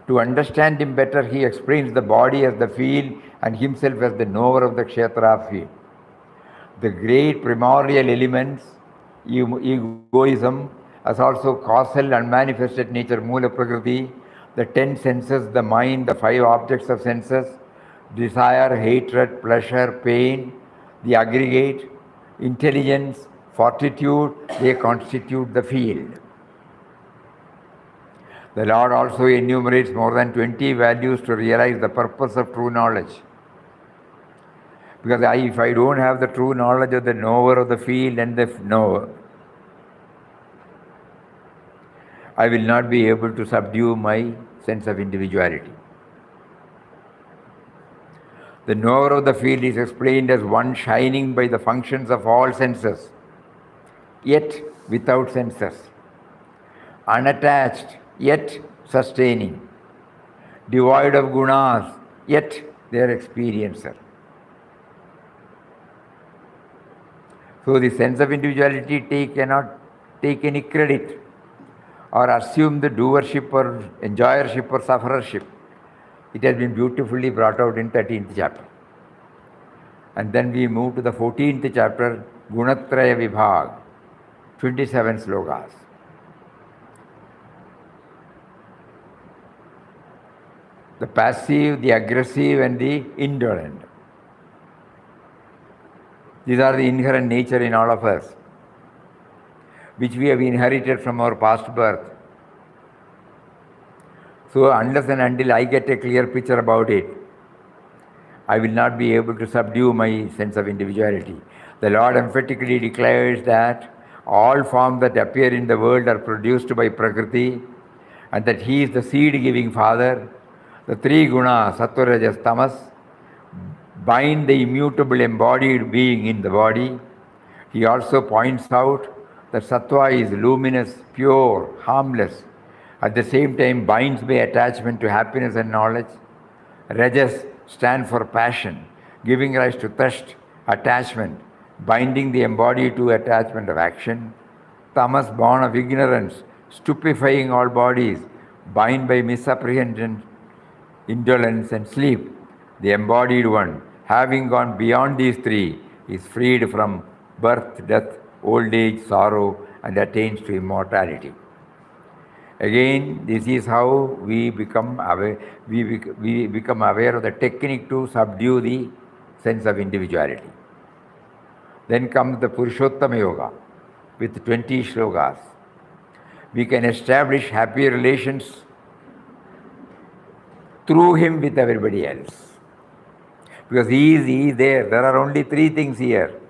To understand him better, he explains the body as the field and himself as the knower of the Kshetra field. The great primordial elements, egoism, as also causal and manifested nature, Mula Prakriti, the 10 senses, the mind, the 5 objects of senses, desire, hatred, pleasure, pain, the aggregate, intelligence, fortitude, they constitute the field. The Lord also enumerates more than 20 values to realize the purpose of true knowledge. Because if I don't have the true knowledge of the knower of the field and the knower, I will not be able to subdue my sense of individuality. The knower of the field is explained as one shining by the functions of all senses, yet without senses, unattached, yet sustaining, devoid of gunas, yet their experiencer. So the sense of individuality cannot take any credit or assume the doership or enjoyership or sufferership. It has been beautifully brought out in 13th chapter. And then we move to the 14th chapter, Gunatraya Vibhag, 27 slokas. The passive, the aggressive and the indolent. These are the inherent nature in all of us, which we have inherited from our past birth. So unless and until I get a clear picture about it, I will not be able to subdue my sense of individuality. The Lord emphatically declares that all forms that appear in the world are produced by Prakriti, and that He is the seed-giving Father. The 3 gunas, Sattva, Rajas, Tamas, bind the immutable embodied being in the body. He also points out that Sattva is luminous, pure, harmless. At the same time, binds by attachment to happiness and knowledge. Rajas stand for passion, giving rise to thirst, attachment, binding the embodied to attachment of action. Tamas, born of ignorance, stupefying all bodies, bind by misapprehension, indolence and sleep. The embodied one, having gone beyond these 3, is freed from birth, death, old age, sorrow, and attains to immortality. Again, this is how we become aware. We become aware of the technique to subdue the sense of individuality. Then comes the Purushottama Yoga with 20 shlokas. We can establish happy relations through him with everybody else. Because he is there. There are only 3 things here.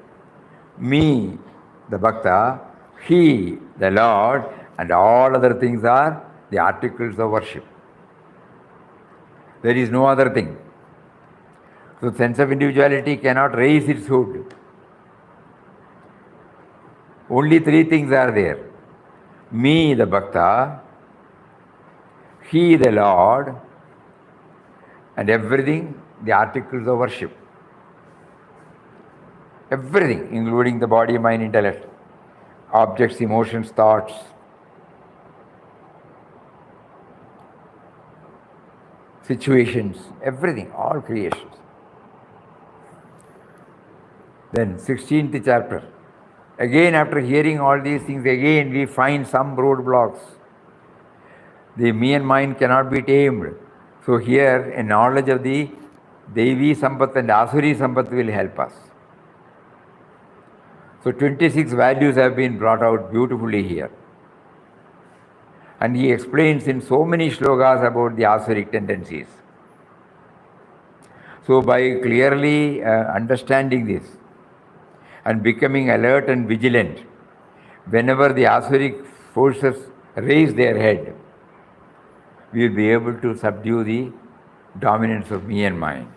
Me, the Bhakta, he, the Lord, and all other things are the articles of worship. There is no other thing. So sense of individuality cannot raise its hood. Only 3 things are there. Me, the Bhakta, he, the Lord, and everything, the articles of worship. Everything, including the body, mind, intellect, objects, emotions, thoughts. Situations, everything, all creations. Then 16th chapter. Again, after hearing all these things, again we find some roadblocks. The me and mind cannot be tamed. So here, a knowledge of the Devi Sampat and Asuri Sampat will help us. So 26 values have been brought out beautifully here. And he explains in so many shlokas about the Asuric tendencies. So by clearly understanding this and becoming alert and vigilant, whenever the Asuric forces raise their head, we will be able to subdue the dominance of me and mine.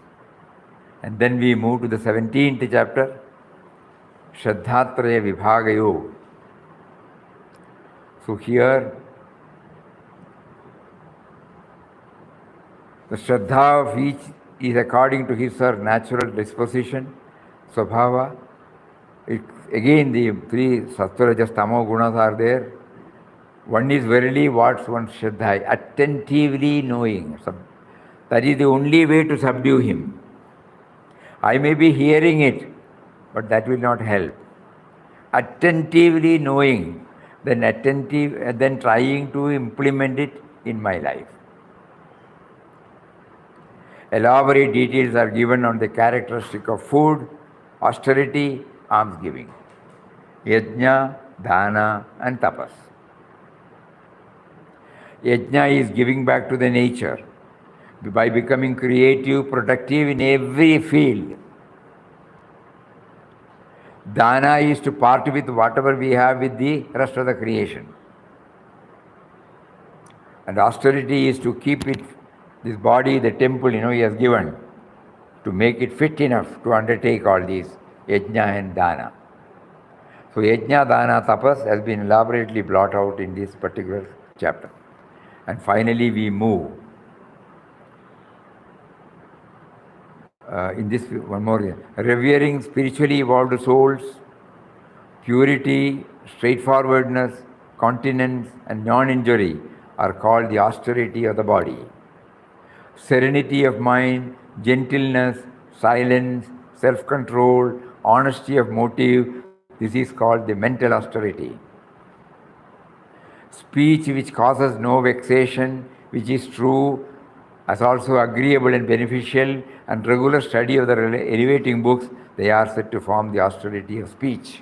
And then we move to the 17th chapter, Shraddhatraya Vibhagayo. So here, the Shraddha of each is according to his or her natural disposition, Swabhava. Again, the three Sattva, Rajas, Tamo Gunas are there. One is verily what's one's Shraddha, attentively knowing. That is the only way to subdue him. I may be hearing it, but that will not help. Attentively knowing, then trying to implement it in my life. Elaborate details are given on the characteristic of food, austerity, almsgiving, yajna, dana, and tapas. Yajna is giving back to the nature by becoming creative, productive in every field. Dana is to part with whatever we have with the rest of the creation. And austerity is to keep it, this body, the temple, he has given, to make it fit enough to undertake all these yajna and dana. So yajna, dana, tapas has been elaborately brought out in this particular chapter. And finally we move in this one more year. Revering spiritually evolved souls, purity, straightforwardness, continence, and non-injury are called the austerity of the body. Serenity of mind, gentleness, silence, self-control, honesty of motive, this is called the mental austerity. Speech which causes no vexation, which is true, as also agreeable and beneficial, and regular study of the elevating books, they are said to form the austerity of speech.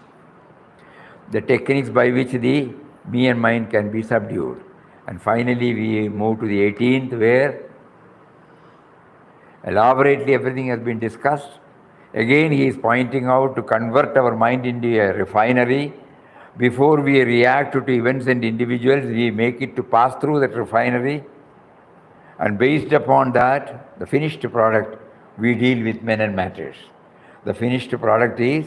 The techniques by which the me and mind can be subdued. And finally we move to the 18th, where elaborately everything has been discussed. Again he is pointing out to convert our mind into a refinery. Before we react to events and individuals, we make it to pass through that refinery. And based upon that, the finished product, we deal with men and matters. The finished product is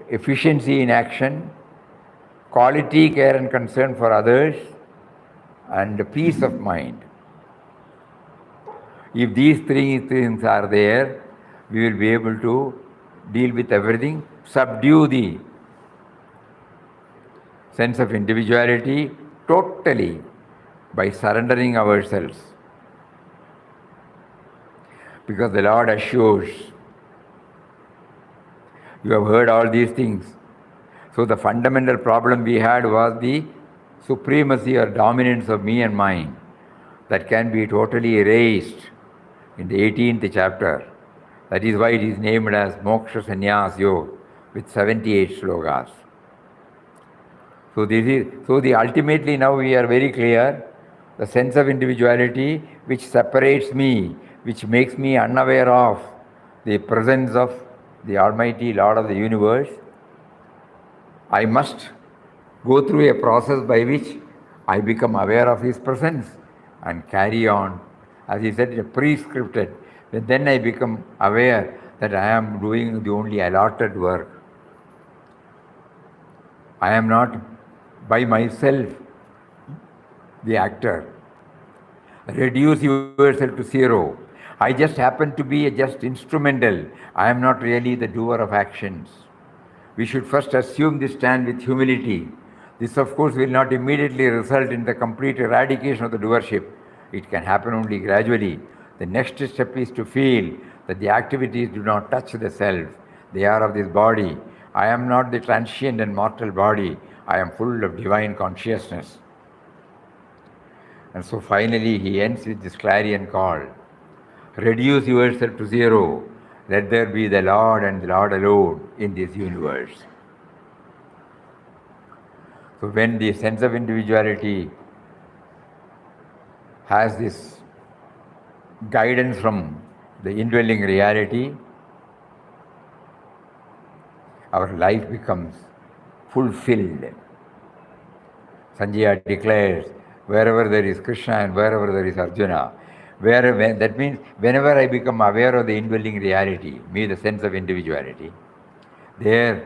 efficiency in action, quality, care and concern for others, and peace of mind. If these three things are there, we will be able to deal with everything, subdue the sense of individuality totally by surrendering ourselves. Because the Lord assures, you have heard all these things. So the fundamental problem we had was the supremacy or dominance of me and mine that can be totally erased in the 18th chapter. That is why it is named as Moksha Sannyas Yoga with 78 slokas. So ultimately now we are very clear, the sense of individuality which separates me, which makes me unaware of the presence of the Almighty Lord of the universe, I must go through a process by which I become aware of His presence and carry on. As he said, prescripted. Then I become aware that I am doing the only allotted work. I am not by myself the actor. Reduce yourself to zero. I just happen to be just instrumental. I am not really the doer of actions. We should first assume this stand with humility. This, of course, will not immediately result in the complete eradication of the doership. It can happen only gradually. The next step is to feel that the activities do not touch the self. They are of this body. I am not the transient and mortal body. I am full of divine consciousness. And so finally he ends with this clarion call. Reduce yourself to zero. Let there be the Lord and the Lord alone in this universe. So when the sense of individuality has this guidance from the indwelling reality, our life becomes fulfilled. Sanjaya declares, wherever there is Krishna and wherever there is Arjuna, that means whenever I become aware of the indwelling reality, me, the sense of individuality, there,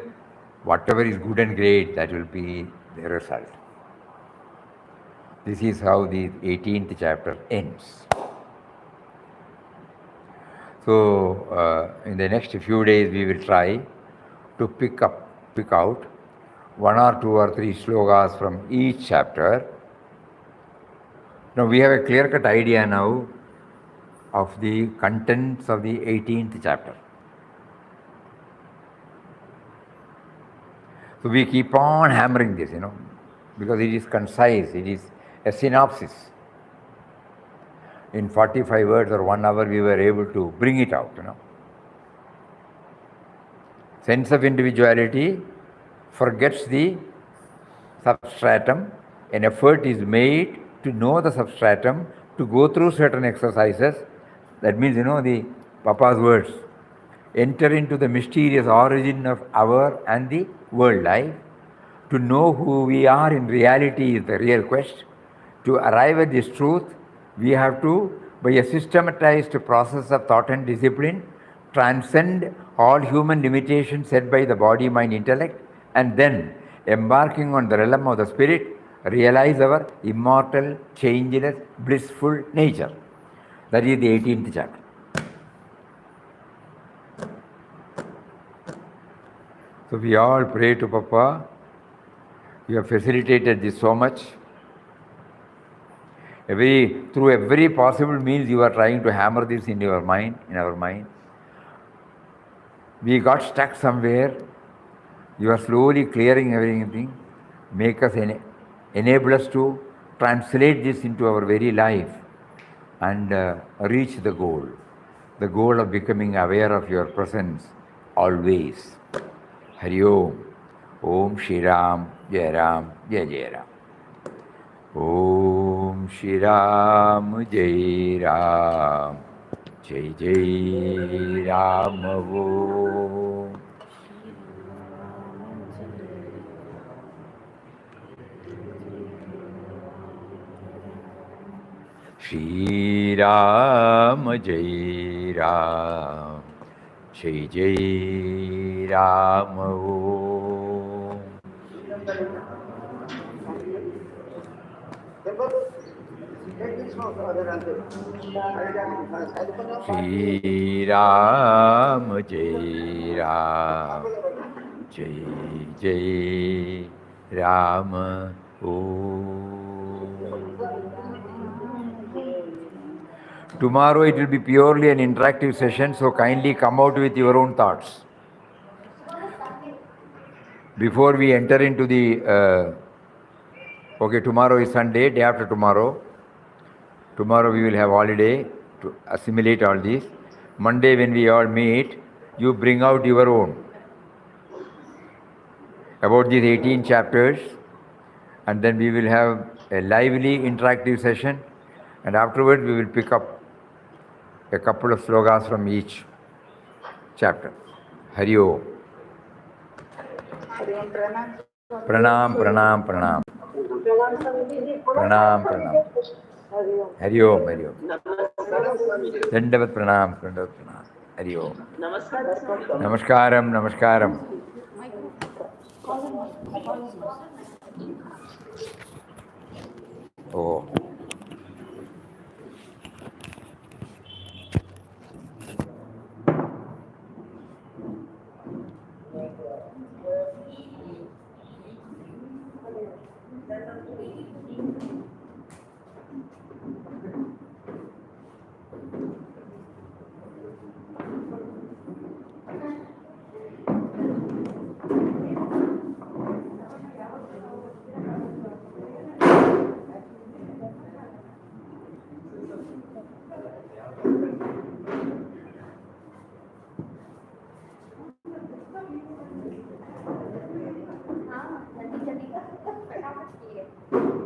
whatever is good and great, that will be the result. This is how the 18th chapter ends. So, in the next few days, we will try to pick out one or two or three slokas from each chapter. Now, we have a clear-cut idea now of the contents of the 18th chapter. So we keep on hammering this, because it is concise, it is a synopsis. In 45 words or 1 hour, we were able to bring it out, Sense of individuality forgets the substratum. An effort is made to know the substratum, to go through certain exercises. That means, the Papa's words. Enter into the mysterious origin of our and the world life. To know who we are in reality is the real quest. To arrive at this truth, we have to, by a systematized process of thought and discipline, transcend all human limitations set by the body, mind, intellect, and then, embarking on the realm of the spirit, realize our immortal, changeless, blissful nature. That is the 18th chapter. So we all pray to Papa. You have facilitated this so much. Through every possible means, you are trying to hammer this in our mind. We got stuck somewhere. You are slowly clearing everything. Make us enable us to translate this into our very life and reach the goal of becoming aware of your presence always. Hari Om. Om Shri Ram, Jai Ram, Jai Jai Ram. Om Shri Ram, Jai Ram, Jai Jai Ram. Om Shri Ram, Jai Ram, Jai Jai Ram. Om Shri Ram, Jai Ram, Jai Jai Ram. Om. Tomorrow it will be purely an interactive session, so kindly come out with your own thoughts. Before we enter into the, tomorrow is Sunday, day after tomorrow. Tomorrow we will have holiday to assimilate all this. Monday when we all meet, you bring out your own about these 18 chapters, and then we will have a lively interactive session, and afterwards we will pick up a couple of slogas from each chapter. Hari Om. Pranam, pranam, pranam. Pranam, pranam. Hari Om, Hari Om. Dandavat pranam, dandavat pranam. Hari Om. Namaskaram, namaskaram. Oh. Here.